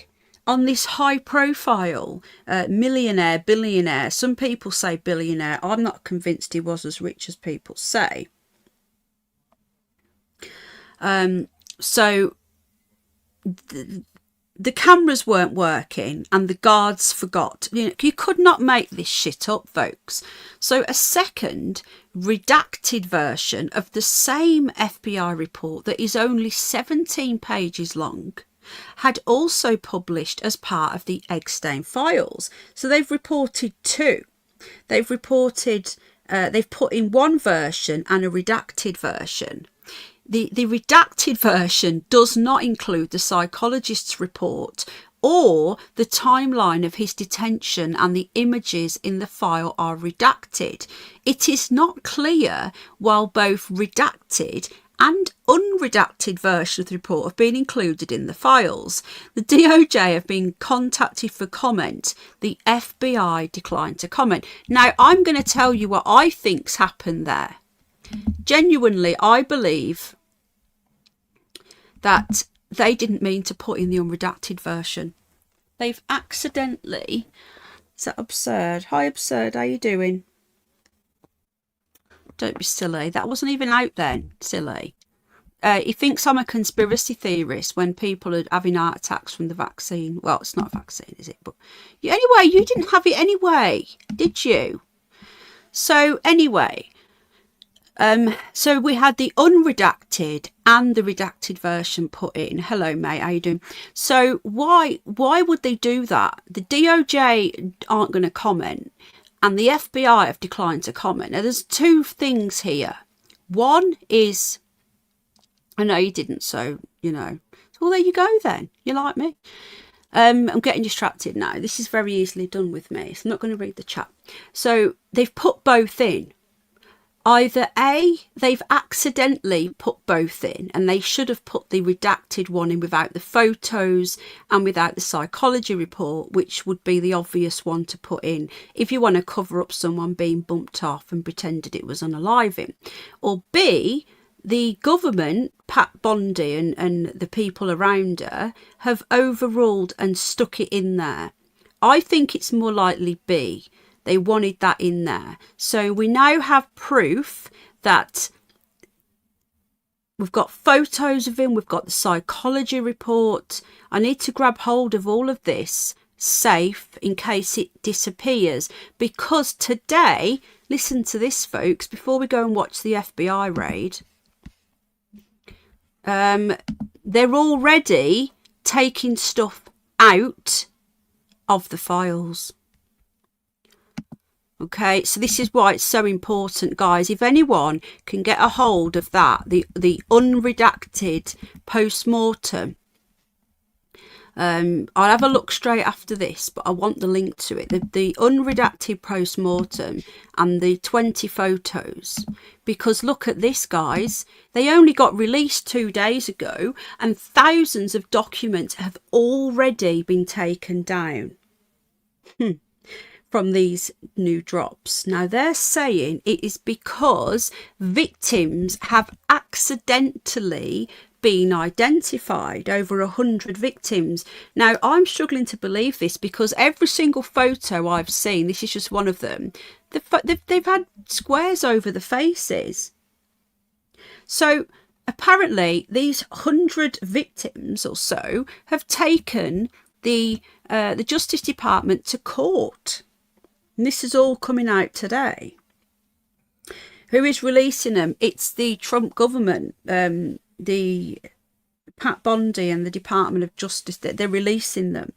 on this high profile millionaire, billionaire. Some people say billionaire. I'm not convinced he was as rich as people say. So the cameras weren't working and the guards forgot. You could not make this shit up, folks. So a second redacted version of the same FBI report that is only 17 pages long had also published as part of the Epstein Files. So they've reported two. They've reported, they've put in one version and a redacted version. The redacted version does not include the psychologist's report or the timeline of his detention, and the images in the file are redacted. It is not clear while both redacted and unredacted versions of the report have been included in the files. The DOJ have been contacted for comment. The FBI declined to comment. Now, I'm going to tell you what I think's happened there. Genuinely, I believe that they didn't mean to put in the unredacted version. They've accidentally... Is that Absurd? Hi, Absurd. How you doing? Don't be silly. That wasn't even out then. Silly. He thinks I'm a conspiracy theorist when people are having heart attacks from the vaccine. Well, it's not a vaccine, is it? But anyway, you didn't have it anyway, did you? So anyway, so we had the unredacted and the redacted version put in. Hello, mate. How you doing? So why would they do that? The DOJ aren't going to comment, and the FBI have declined to comment. Now, there's two things here. One is, I know you didn't, so, well, there you go then. You're like me. I'm getting distracted now. This is very easily done with me, so I'm not going to read the chat. So they've put both in. Either A, they've accidentally put both in, and they should have put the redacted one in without the photos and without the psychology report, which would be the obvious one to put in if you want to cover up someone being bumped off and pretended it was unaliving. Or B, the government, Pat Bondi and the people around her, have overruled and stuck it in there. I think it's more likely B. They wanted that in there. So we now have proof that we've got photos of him, we've got the psychology report. I need to grab hold of all of this safe in case it disappears, because today, listen to this, folks, before we go and watch the FBI raid, they're already taking stuff out of the files. Okay, so this is why it's so important, guys. If anyone can get a hold of that, the unredacted post-mortem, I'll have a look straight after this, but I want the link to it. The unredacted post-mortem and the 20 photos. Because look at this, guys. They only got released 2 days ago, and thousands of documents have already been taken down. From these new drops. Now they're saying it is because victims have accidentally been identified, over 100 victims. Now I'm struggling to believe this, because every single photo I've seen, this is just one of them, they've had squares over the faces. So apparently these 100 victims or so have taken the Justice Department to court. And this is all coming out today. Who is releasing them? It's the Trump government, the Pat Bondi and the Department of Justice. They're releasing them.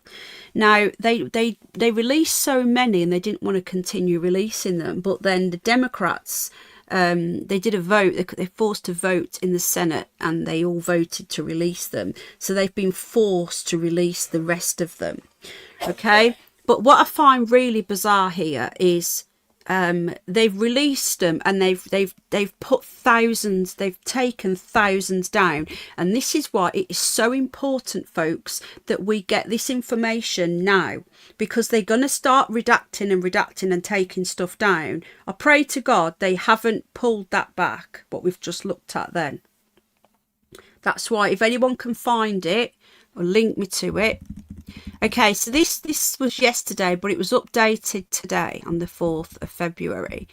Now, they released so many and they didn't want to continue releasing them. But then the Democrats, they did a vote. They're forced to vote in the Senate and they all voted to release them. So they've been forced to release the rest of them. Okay? But what I find really bizarre here is they've released them and they've put thousands, they've taken thousands down. And this is why it is so important, folks, that we get this information now, because they're going to start redacting and taking stuff down. I pray to God they haven't pulled that back, what we've just looked at then. That's why, if anyone can find it or link me to it. Okay, so this was yesterday, but it was updated today on the 4th of February.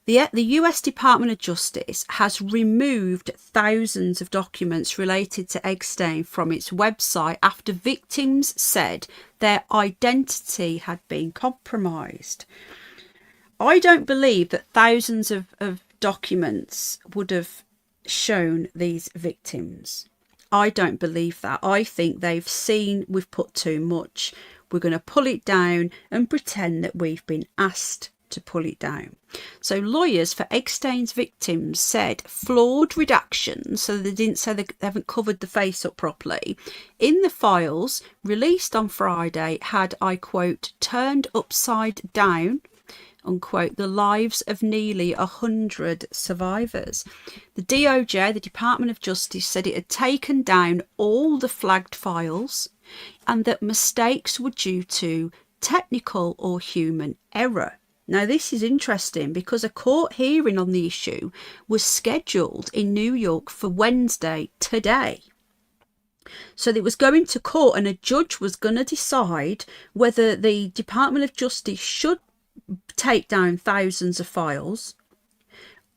The US Department of Justice has removed thousands of documents related to Epstein from its website after victims said their identity had been compromised. I don't believe that thousands of documents would have shown these victims. I don't believe that. I think they've seen we've put too much. We're going to pull it down and pretend that we've been asked to pull it down. So lawyers for Epstein's victims said flawed redactions, so they didn't say they haven't covered the face up properly, in the files released on Friday had, I quote, turned upside down, unquote, the lives of nearly 100 survivors. The DOJ, the Department of Justice, said it had taken down all the flagged files and that mistakes were due to technical or human error. Now, this is interesting because a court hearing on the issue was scheduled in New York for Wednesday, today. So it was going to court and a judge was going to decide whether the Department of Justice should take down thousands of files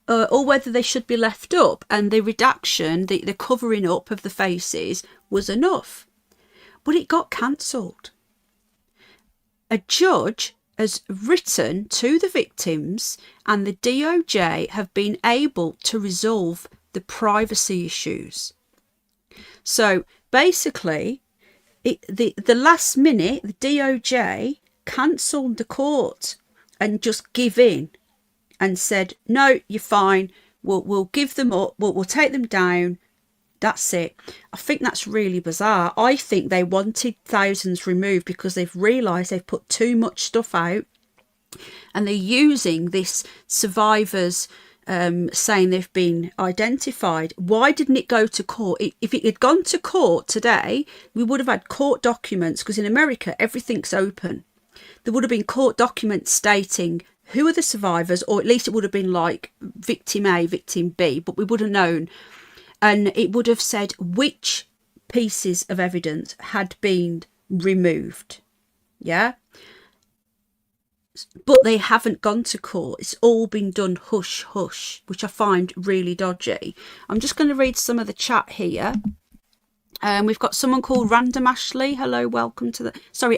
or whether they should be left up, and the redaction, the covering up of the faces was enough. But it got cancelled. A judge has written to the victims and the DOJ have been able to resolve the privacy issues. So basically, the last minute, the DOJ cancelled the court and just give in and said, no, you're fine, we'll give them up, we'll take them down, that's it. I think that's really bizarre. I think they wanted thousands removed because they've realised they've put too much stuff out and they're using this survivors saying they've been identified. Why didn't it go to court? If it had gone to court today, we would have had court documents, because in America everything's open. There would have been court documents stating who are the survivors, or at least it would have been like victim A, victim B, but we would have known. And it would have said which pieces of evidence had been removed. Yeah? But they haven't gone to court. It's all been done hush hush, which I find really dodgy. I'm just going to read some of the chat here. We've got someone called Random Ashley. Hello, welcome to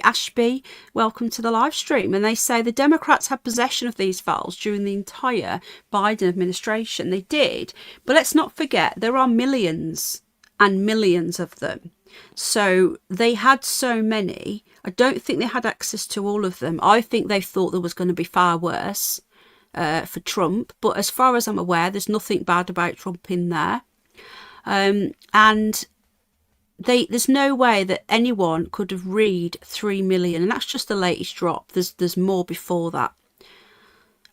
Ashby. Welcome to the live stream. And they say the Democrats had possession of these files during the entire Biden administration. They did. But let's not forget, there are millions and millions of them. So they had so many. I don't think they had access to all of them. I think they thought there was going to be far worse for Trump. But as far as I'm aware, there's nothing bad about Trump in there. And there's no way that anyone could have read 3 million, and that's just the latest drop. There's more before that.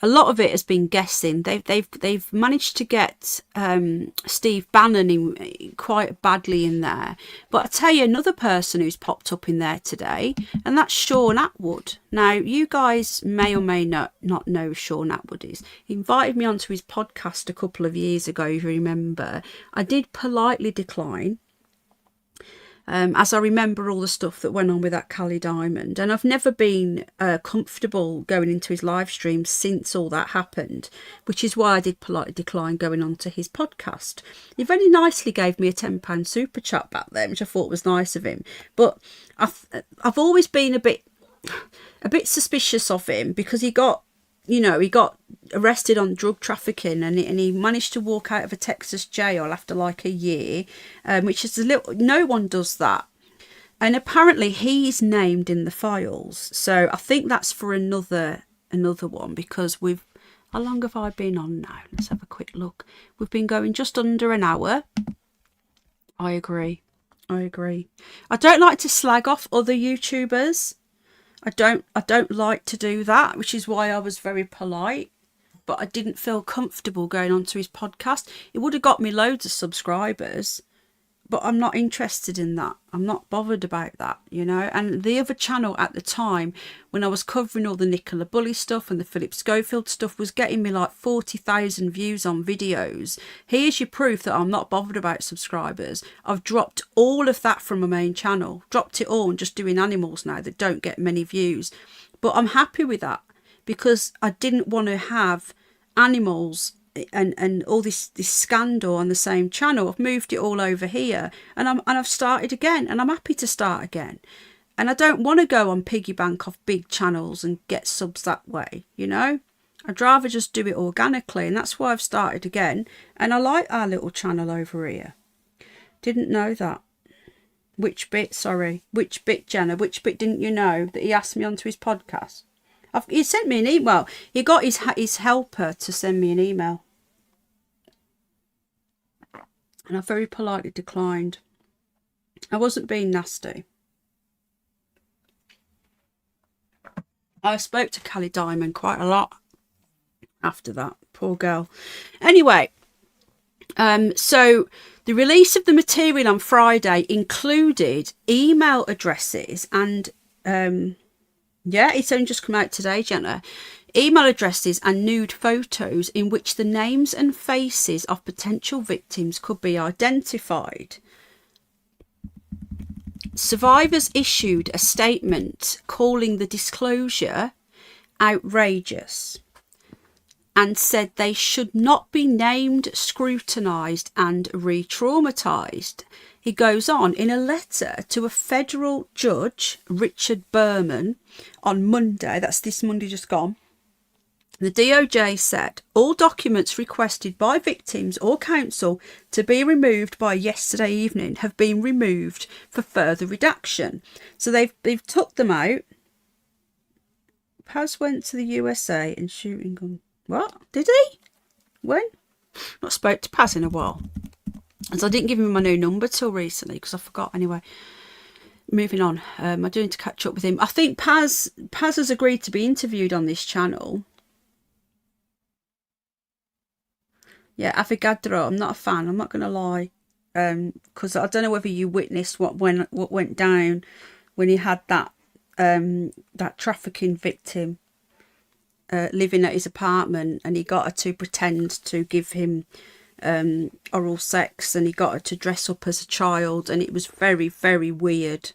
A lot of it has been guessing. They've managed to get Steve Bannon in quite badly in there. But I tell you, another person who's popped up in there today, and that's Sean Atwood. Now, you guys may or may not know who Sean Atwood is. He invited me onto his podcast a couple of years ago, if you remember. I did politely decline. As I remember all the stuff that went on with that Cali Diamond. And I've never been comfortable going into his live stream since all that happened, which is why I did politely decline going on to his podcast. He very nicely gave me a £10 super chat back then, which I thought was nice of him. But I've always been a bit a bit suspicious of him because he got arrested on drug trafficking, and he managed to walk out of a Texas jail after like a year, which is no one does that. And apparently he's named in the files. So I think that's for another one, because how long have I been on now? Let's have a quick look. We've been going just under an hour. I agree. I don't like to slag off other YouTubers. I don't like to do that, which is why I was very polite. But I didn't feel comfortable going onto his podcast. It would have got me loads of subscribers, but I'm not interested in that. I'm not bothered about that, And the other channel at the time, when I was covering all the Nicola Bulley stuff and the Philip Schofield stuff, was getting me like 40,000 views on videos. Here's your proof that I'm not bothered about subscribers. I've dropped all of that from my main channel. Dropped it all and just doing animals now that don't get many views. But I'm happy with that, because I didn't want to have animals and all this scandal on the same channel. I've moved it all over here, and I've started again, and I'm happy to start again. And I don't want to go on piggy bank off big channels and get subs that way, I'd rather just do it organically, and that's why I've started again. And I like our little channel over here. Didn't know that. Which bit, Jenna? Which bit didn't you know that he asked me onto his podcast? He sent me an email. He got his helper to send me an email. And I very politely declined. I wasn't being nasty. I spoke to Callie Diamond quite a lot after that. Poor girl. Anyway, so the release of the material on Friday included email addresses and... it's only just come out today, Jenna. Email addresses and nude photos in which the names and faces of potential victims could be identified. Survivors issued a statement calling the disclosure outrageous and said they should not be named, scrutinised and re-traumatised. He goes on, in a letter to a federal judge, Richard Berman, on Monday, that's this Monday just gone, the DOJ said all documents requested by victims or counsel to be removed by yesterday evening have been removed for further redaction. So they've took them out. Paz went to the USA and shooting gun. What? Did he? When? Not spoke to Paz in a while. As I didn't give him my new number till recently because I forgot anyway. Moving on. I'm doing to catch up with him. I think Paz has agreed to be interviewed on this channel. Yeah, Avogadro, I'm not a fan. I'm not going to lie. Because I don't know whether you witnessed what went down when he had that trafficking victim living at his apartment, and he got her to pretend to give him oral sex, and he got her to dress up as a child, and it was very, very weird,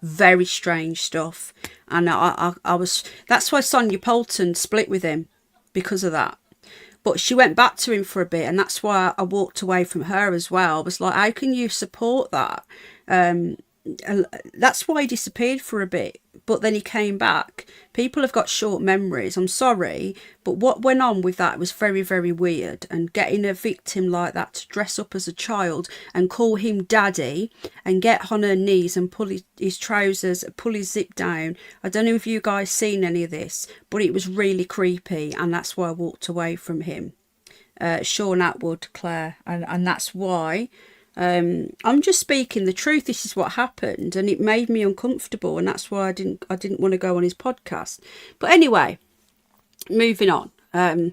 very strange stuff. And I was, that's why Sonia Poulton split with him, because of that. But she went back to him for a bit, and that's why I walked away from her as well. I was like, how can you support that? That's why he disappeared for a bit, but then he came back. People have got short memories, I'm sorry, but what went on with that was very, very weird. And getting a victim like that to dress up as a child and call him daddy and get on her knees and pull his trousers, pull his zip down. I don't know if you guys seen any of this, but it was really creepy, and that's why I walked away from him. Sean Atwood, Claire, and that's why. I'm just speaking the truth. This is what happened, and it made me uncomfortable, and that's why I didn't want to go on his podcast. But anyway, moving on. I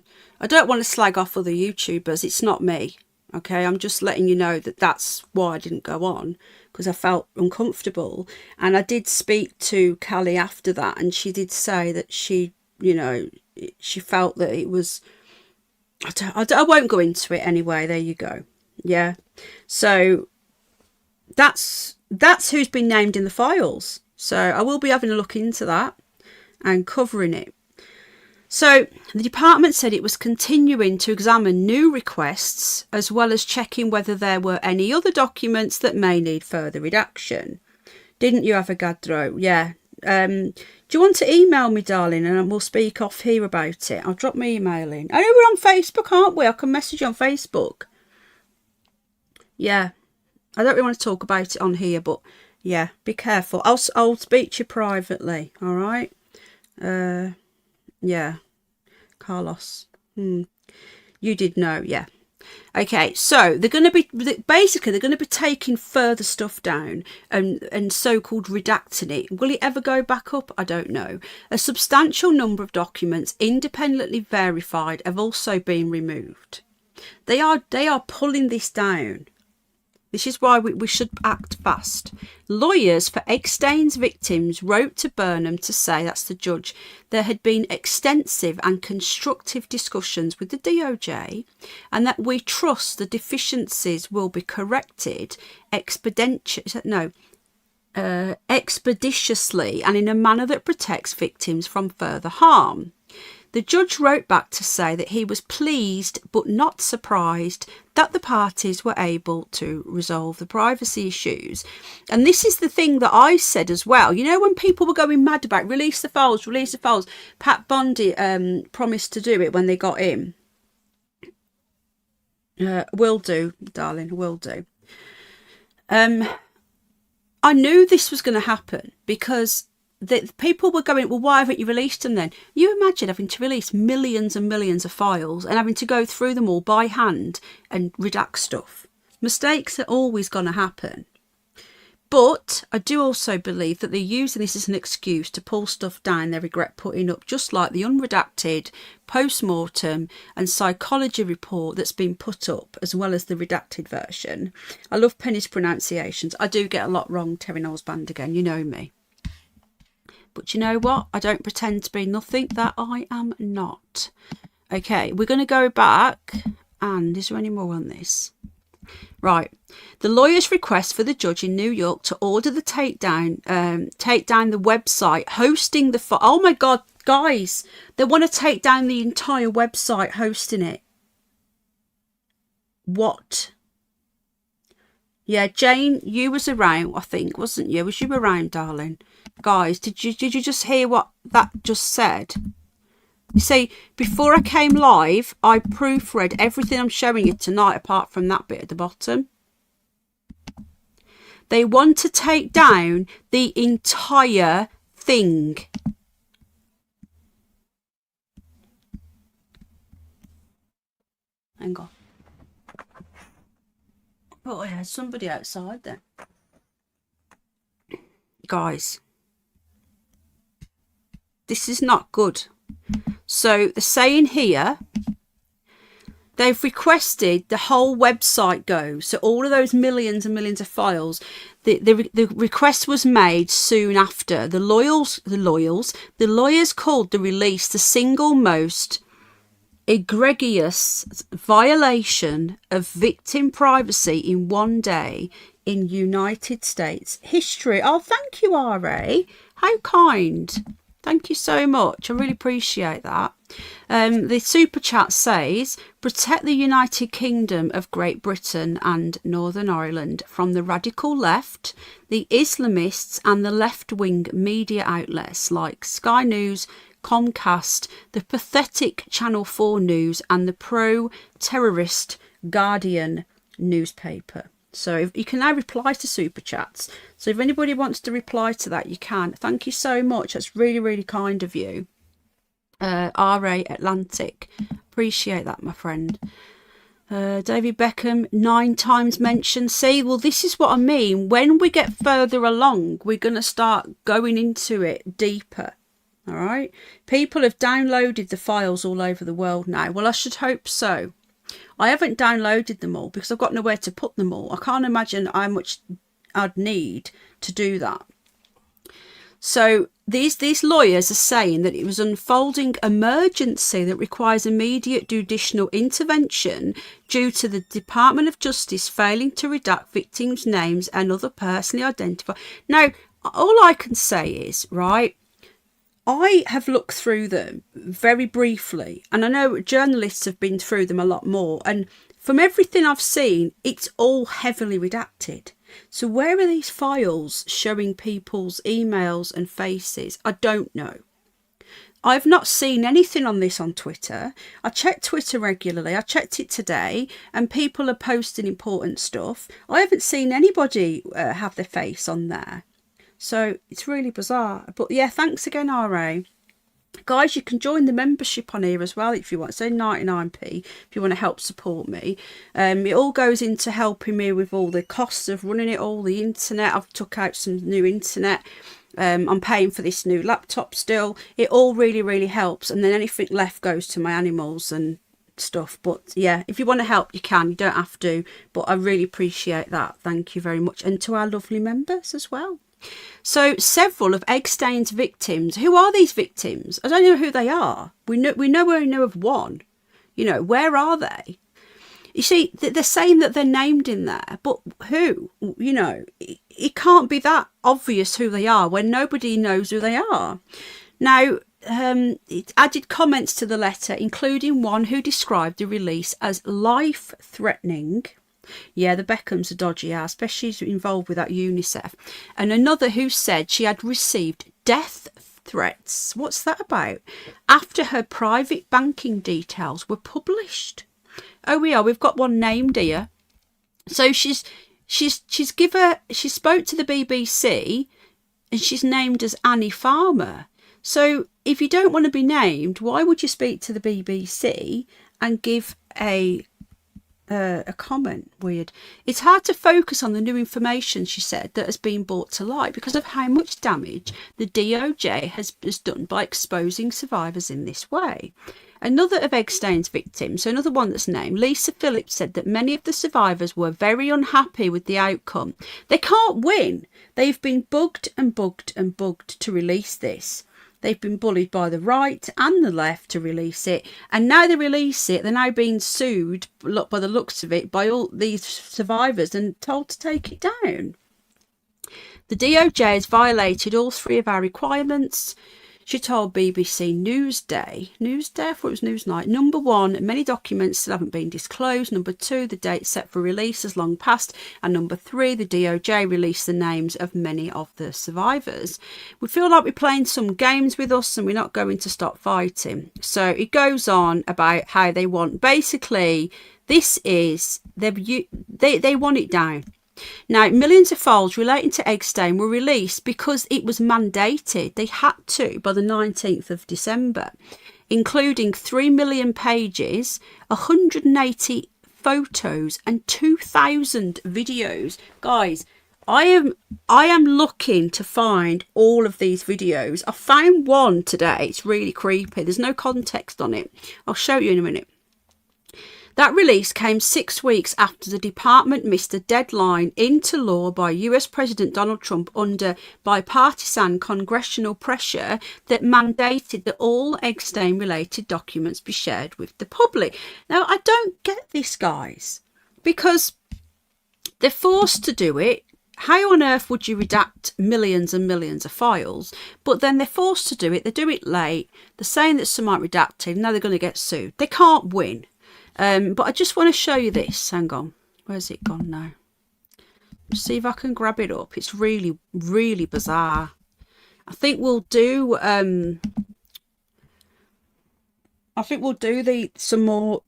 don't want to slag off other YouTubers. It's not me. Okay, I'm just letting you know that that's why I didn't go on, because I felt uncomfortable. And I did speak to Callie after that, and she did say that she felt that it was. I won't go into it anyway. There you go. Yeah. So that's who's been named in the files. So I will be having a look into that and covering it. So the department said it was continuing to examine new requests as well as checking whether there were any other documents that may need further redaction. Didn't you, Avogadro? Yeah. Do you want to email me, darling, and we'll speak off here about it? I'll drop my email in. I know we're on Facebook, aren't we? I can message you on Facebook. Yeah. I don't really want to talk about it on here, but yeah, be careful. I'll speak to you privately, all right? Yeah. Carlos. You did know, yeah. Okay, so they're going to be taking further stuff down and so-called redacting it. Will it ever go back up? I don't know. A substantial number of documents independently verified have also been removed. They are pulling this down. This is why we should act fast. Lawyers for Epstein's victims wrote to Burnham to say, that's the judge, there had been extensive and constructive discussions with the DOJ and that we trust the deficiencies will be corrected expeditiously and in a manner that protects victims from further harm. The judge wrote back to say that he was pleased but not surprised that the parties were able to resolve the privacy issues. And this is the thing that I said as well. You know, when people were going mad about release the files, Pat Bondi promised to do it when they got in. Will do, darling, will do. I knew this was going to happen because the people were going, well, why haven't you released them then? You imagine having to release millions and millions of files and having to go through them all by hand and redact stuff. Mistakes are always going to happen. But I do also believe that they're using this as an excuse to pull stuff down they regret putting up, just like the unredacted Postmortem and psychology report that's been put up, as well as the redacted version. I love Penny's pronunciations. I do get a lot wrong, Terry Knowles Band again, you know me. But you know what? I don't pretend to be nothing that I am not. Okay, we're going to go back. And is there any more on this? Right. The lawyer's request for the judge in New York to order the take down the website hosting the... Oh my God, guys. They want to take down the entire website hosting it. What? Yeah, Jane, you was around, I think, wasn't you? Was you around, darling? Guys, did you just hear what that just said? You see, before I came live, I proofread everything I'm showing you tonight apart from that bit at the bottom. They want to take down the entire thing. Hang on. Oh, yeah, somebody outside there. Guys. This is not good. So they're saying here, they've requested the whole website go. So all of those millions and millions of files, the request was made soon after. The lawyers called the release the single most egregious violation of victim privacy in one day in United States history. Oh, thank you, R.A. How kind. Thank you so much. I really appreciate that. The super chat says, protect the United Kingdom of Great Britain and Northern Ireland from the radical left, the Islamists and the left-wing media outlets like Sky News, Comcast, the pathetic Channel 4 News and the pro-terrorist Guardian newspaper. So if you can now reply to super chats. So if anybody wants to reply to that, you can. Thank you so much. That's really, really kind of you. R.A. Atlantic. Appreciate that, my friend. David Beckham, 9 times mentioned. See, well, this is what I mean. When we get further along, we're going to start going into it deeper. All right. People have downloaded the files all over the world now. Well, I should hope so. I haven't downloaded them all because I've got nowhere to put them all. I can't imagine how much I'd need to do that. So these lawyers are saying that it was unfolding emergency that requires immediate judicial intervention due to the Department of Justice failing to redact victims' names and other personally identified. Now, all I can say is, right, I have looked through them very briefly, and I know journalists have been through them a lot more, and from everything I've seen, it's all heavily redacted. So where are these files showing people's emails and faces? I don't know. I've not seen anything on this on Twitter. I check Twitter regularly. I checked it today, and people are posting important stuff. I haven't seen anybody have their face on there. So it's really bizarre. But yeah, thanks again, RA. Guys, you can join the membership on here as well if you want. So 99p if you want to help support me. It all goes into helping me with all the costs of running it all, the internet. I've took out some new internet. I'm paying for this new laptop still. It all really helps, and then anything left goes to my animals and stuff. But yeah, if you want to help, you can. You don't have to, but I really appreciate that. Thank you very much. And to our lovely members as well. So several of Epstein's victims. Who are these victims? I don't know who they are. We know of one. You know, where are they? You see, they're saying that they're named in there, but who? You know, it can't be that obvious who they are when nobody knows who they are. Now, it added comments to the letter, including one who described the release as life-threatening. Yeah, the Beckhams are dodgy, especially involved with that UNICEF. And another who said she had received death threats. What's that about? After her private banking details were published. Oh, we've got one named here. So she spoke to the BBC, and she's named as Annie Farmer. So if you don't want to be named, why would you speak to the BBC and give a comment? Weird. It's hard to focus on the new information, she said, that has been brought to light because of how much damage the DOJ has done by exposing survivors in this way. Another of Epstein's victims, so another one that's named, Lisa Phillips, said that many of the survivors were very unhappy with the outcome. They can't win. They've been bugged to release this. They've been bullied by the right and the left to release it. And now they release it, they're now being sued, by the looks of it, by all these survivors and told to take it down. The DOJ has violated all three of our requirements. She told BBC Newsday, I thought it was Newsnight, number one, many documents still haven't been disclosed. Number two, the date set for release has long passed. And number three, the DOJ released the names of many of the survivors. We feel like we're playing some games with us and we're not going to stop fighting. So it goes on about how they want, basically, this is, they want it down. Now, millions of files relating to Epstein were released because it was mandated. They had to by the 19th of December, including 3 million pages, 180 photos and 2,000 videos. Guys, I am looking to find all of these videos. I found one today. It's really creepy. There's no context on it. I'll show you in a minute. That release came 6 weeks after the department missed a deadline into law by US President Donald Trump under bipartisan congressional pressure that mandated that all Epstein-related documents be shared with the public. Now, I don't get this, guys, because they're forced to do it. How on earth would you redact millions and millions of files? But then they're forced to do it. They do it late. They're saying that some aren't redacted. Now they're going to get sued. They can't win. But I just want to show you this. Hang on. Where's it gone now? Let's see if I can grab it up. It's really, really bizarre. I think we'll do some more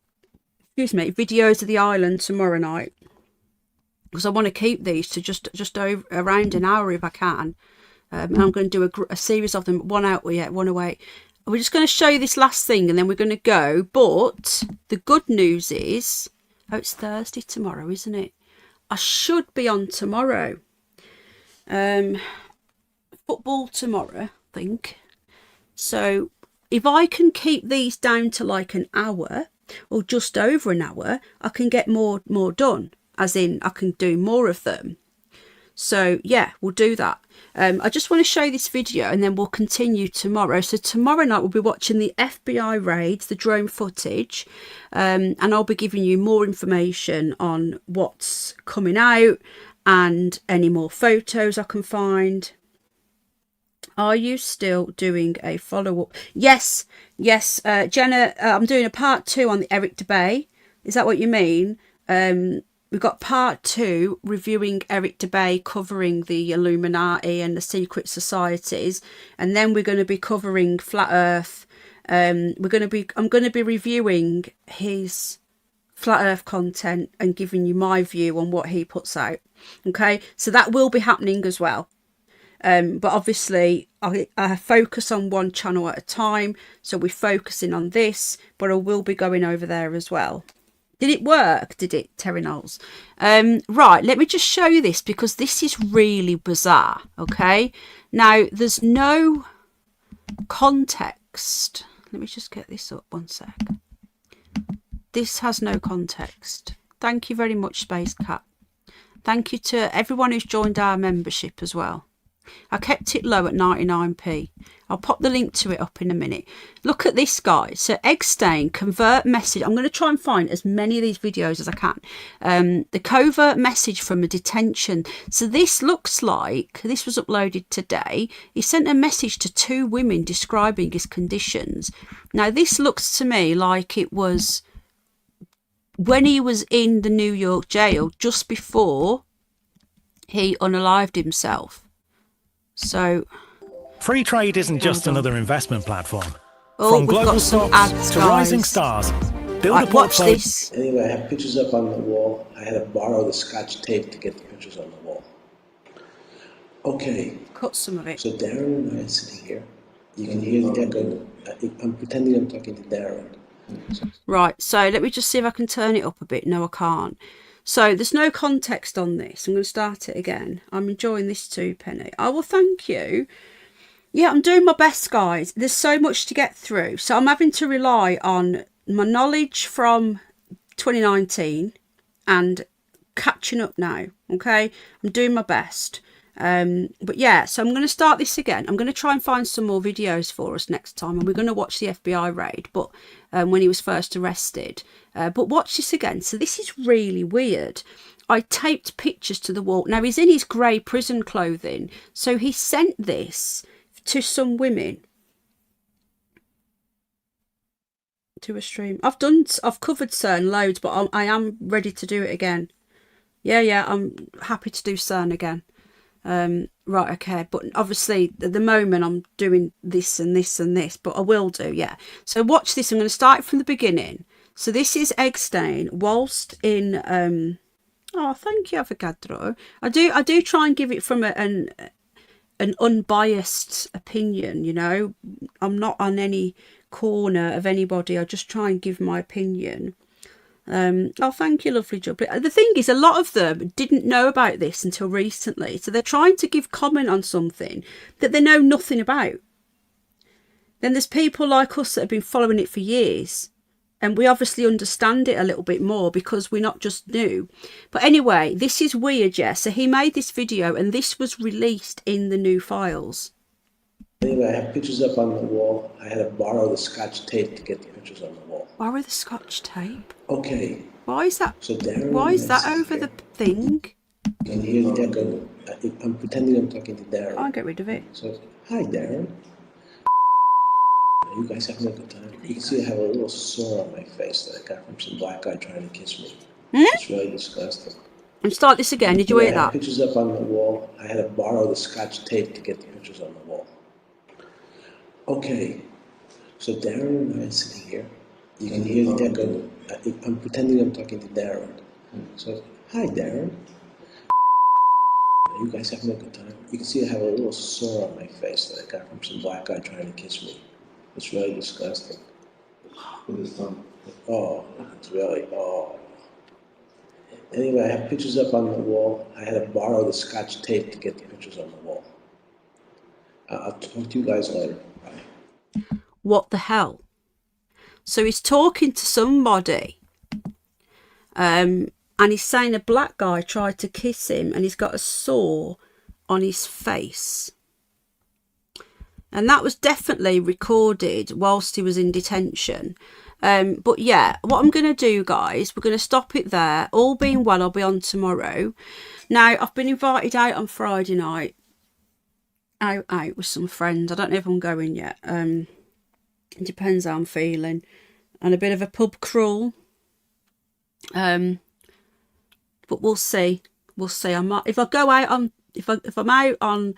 videos of the island tomorrow night, because I want to keep these to just over around an hour if I can. And I'm going to do a series of them, one away. We're just going to show you this last thing and then we're going to go. But the good news is, it's Thursday tomorrow, isn't it? I should be on tomorrow. Football tomorrow, I think. So if I can keep these down to like an hour or just over an hour, I can get more done. As in, I can do more of them. So yeah, we'll do that. I just want to show you this video and then we'll continue tomorrow. So tomorrow night we'll be watching the FBI raids, the drone footage, and I'll be giving you more information on what's coming out and any more photos I can find. Are you still doing a follow-up? Yes, Jenna, I'm doing a part 2 on the Eric Dubay. Is that what you mean? we've got part 2 reviewing Eric Dubay covering the Illuminati and the secret societies, and then we're going to be covering Flat Earth. I'm going to be reviewing his Flat Earth content and giving you my view on what he puts out. Okay, so that will be happening as well. But obviously I focus on one channel at a time, so we're focusing on this, but I will be going over there as well. Did it work? Did it, Terry Knowles? Right, let me just show you this, because this is really bizarre. Okay, now there's no context. Let me just get this up one sec. This has no context. Thank you very much, Space Cat. Thank you to everyone who's joined our membership as well. I kept it low at 99p. I'll pop the link to it up in a minute. Look at this, guys. So Epstein convert message. I'm going to try and find as many of these videos as I can. The covert message from a detention. So this looks like, this was uploaded today. He sent a message to 2 women describing his conditions. Now this looks to me like it was when he was in the New York jail, just before he unalived himself. So free trade isn't just another investment platform. Oh, from global stocks to rising stars, build a portfolio. Watch this. Anyway, I have pictures up on the wall. I had to borrow the Scotch tape to get the pictures on the wall. Okay. Cut some of it. So Darren and I are sitting here. You can hear the echo. I'm pretending I'm talking to Darren. Right, so let me just see if I can turn it up a bit. No, I can't. So there's no context on this. I'm going to start it again. I'm enjoying this too, Penny. Oh, well, thank you. Yeah, I'm doing my best, guys. There's so much to get through. So I'm having to rely on my knowledge from 2019 and catching up now. Okay, I'm doing my best. But yeah, so I'm going to start this again. I'm going to try and find some more videos for us next time, and we're going to watch the FBI raid, but when he was first arrested. But watch this again. So this is really weird. I taped pictures to the wall. Now he's in his grey prison clothing, so he sent this to some women to a stream. I've covered CERN loads, but I am ready to do it again. Yeah, I'm happy to do CERN again. Right, okay, but obviously at the moment I'm doing this and this and this, but I will do, yeah. So watch this. I'm going to start from the beginning. So this is Epstein whilst in oh, thank you, Avogadro. I do try and give it from an unbiased opinion, you know. I'm not on any corner of anybody. I just try and give my opinion. Oh, thank you, lovely Jubbly. The thing is, a lot of them didn't know about this until recently, so they're trying to give comment on something that they know nothing about. Then there's people like us that have been following it for years, and we obviously understand it a little bit more because we're not just new. But anyway, this is weird, yeah. So he made this video, and this was released in the new files. Anyway, I have pictures up on the wall. I had to borrow the Scotch tape to get the pictures on the wall. Borrow the Scotch tape? Okay. Why is that? So Darren, why is that over here. The thing? You can hear the echo. I'm pretending I'm talking to Darren. I'll get rid of it. So, hi, Darren. You guys having a good time? You can see I have a little sore on my face that I got from some black guy trying to kiss me. It's really disgusting. And start this again. Did you hear that? Pictures up on the wall. I had to borrow the Scotch tape to get the pictures on the wall. Okay. So Darren and I are sitting here. You can hear the echo. I'm pretending I'm talking to Darren. So, hi, Darren. You guys having a good time? You can see I have a little sore on my face that I got from some black guy trying to kiss me. It's really disgusting. With his thumb. Oh, it's really, oh. Anyway, I have pictures up on the wall. I had to borrow the Scotch tape to get the pictures on the wall. I'll talk to you guys later. Bye. What the hell? So he's talking to somebody, and he's saying a black guy tried to kiss him, and he's got a sore on his face. And that was definitely recorded whilst he was in detention. But yeah, what I'm going to do, guys, we're going to stop it there. All being well, I'll be on tomorrow. Now, I've been invited out on Friday night. Out with some friends. I don't know if I'm going yet. It depends how I'm feeling. And a bit of a pub crawl. but we'll see. We'll see. I might, if I go out on, if I'm out on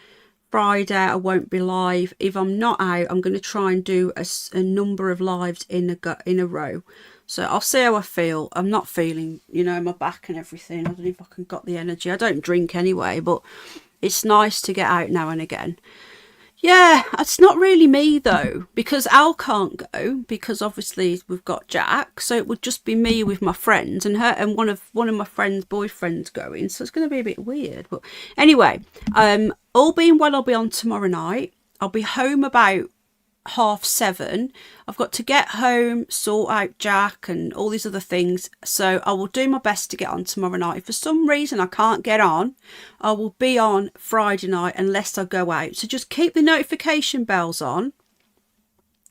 Friday, I won't be live. If I'm not out, I'm going to try and do a number of lives in a row. So I'll see how I feel. I'm not feeling, you know, my back and everything. I don't know if I can got the energy. I don't drink anyway, but it's nice to get out now and again. Yeah, it's not really me though, because Al can't go because obviously we've got Jack, so it would just be me with my friends and her and one of my friends' boyfriends going. So it's going to be a bit weird. But anyway, all being well, I'll be on tomorrow night. I'll be home about 7:30. I've got to get home, sort out Jack and all these other things, so I will do my best to get on tomorrow night. If for some reason I can't get on, I will be on Friday night unless I go out. So just keep the notification bells on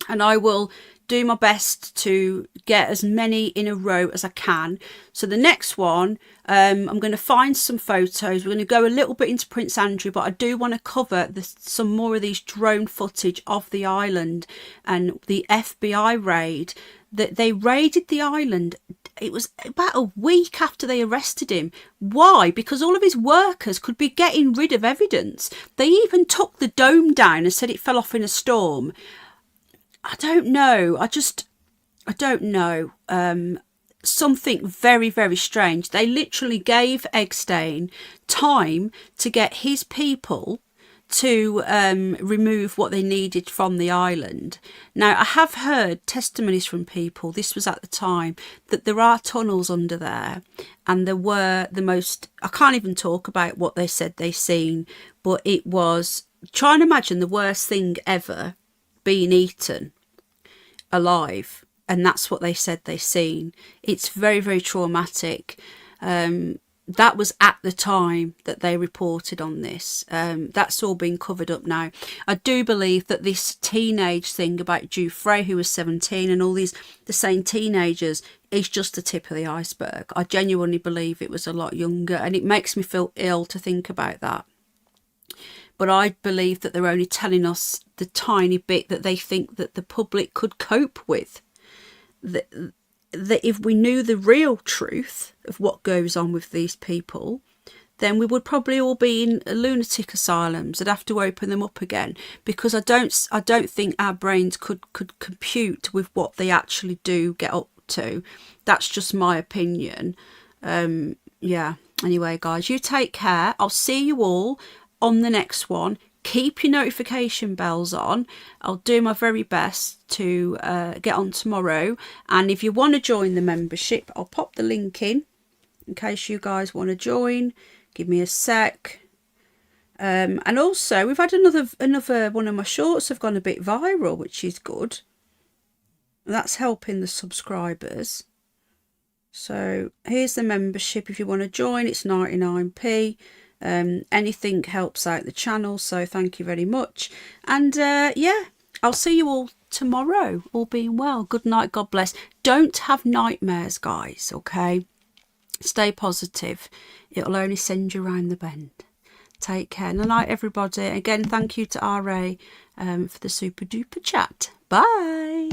and I will do my best to get as many in a row as I can. So the next one, I'm going to find some photos. We're going to go a little bit into Prince Andrew, but I do want to cover some more of these drone footage of the island and the FBI raid. That they raided the island. It was about a week after they arrested him. Why? Because all of his workers could be getting rid of evidence. They even took the dome down and said it fell off in a storm. I don't know. I don't know. Something very, very strange. They literally gave Epstein time to get his people to remove what they needed from the island. Now, I have heard testimonies from people, this was at the time, that there are tunnels under there, and there were the most, I can't even talk about what they said they seen, but it was, try and imagine the worst thing ever, being eaten alive, and that's what they said they seen. It's very, very traumatic. That was at the time that they reported on this. That's all been covered up now. I do believe that this teenage thing about Jufrey, who was 17, and all these the same teenagers, is just the tip of the iceberg. I genuinely believe it was a lot younger, and it makes me feel ill to think about that. But I believe that they're only telling us the tiny bit that they think that the public could cope with. That if we knew the real truth of what goes on with these people, then we would probably all be in lunatic asylums. I'd have to open them up again, because I don't think our brains could compute with what they actually do get up to. That's just my opinion. Yeah. Anyway, guys, you take care. I'll see you all on the next one. Keep your notification bells on. I'll do my very best to get on tomorrow, and if you want to join the membership, I'll pop the link in case you guys want to join. Give me a sec. And also, we've had another one of my shorts have gone a bit viral, which is good. That's helping the subscribers. So here's the membership. If you want to join, it's 99p. Anything helps out the channel, so thank you very much. And yeah, I'll see you all tomorrow, all being well. Good night, God bless. Don't have nightmares, guys, okay? Stay positive. It'll only send you round the bend. Take care. Good night, everybody. Again, thank you to RA for the super duper chat. Bye.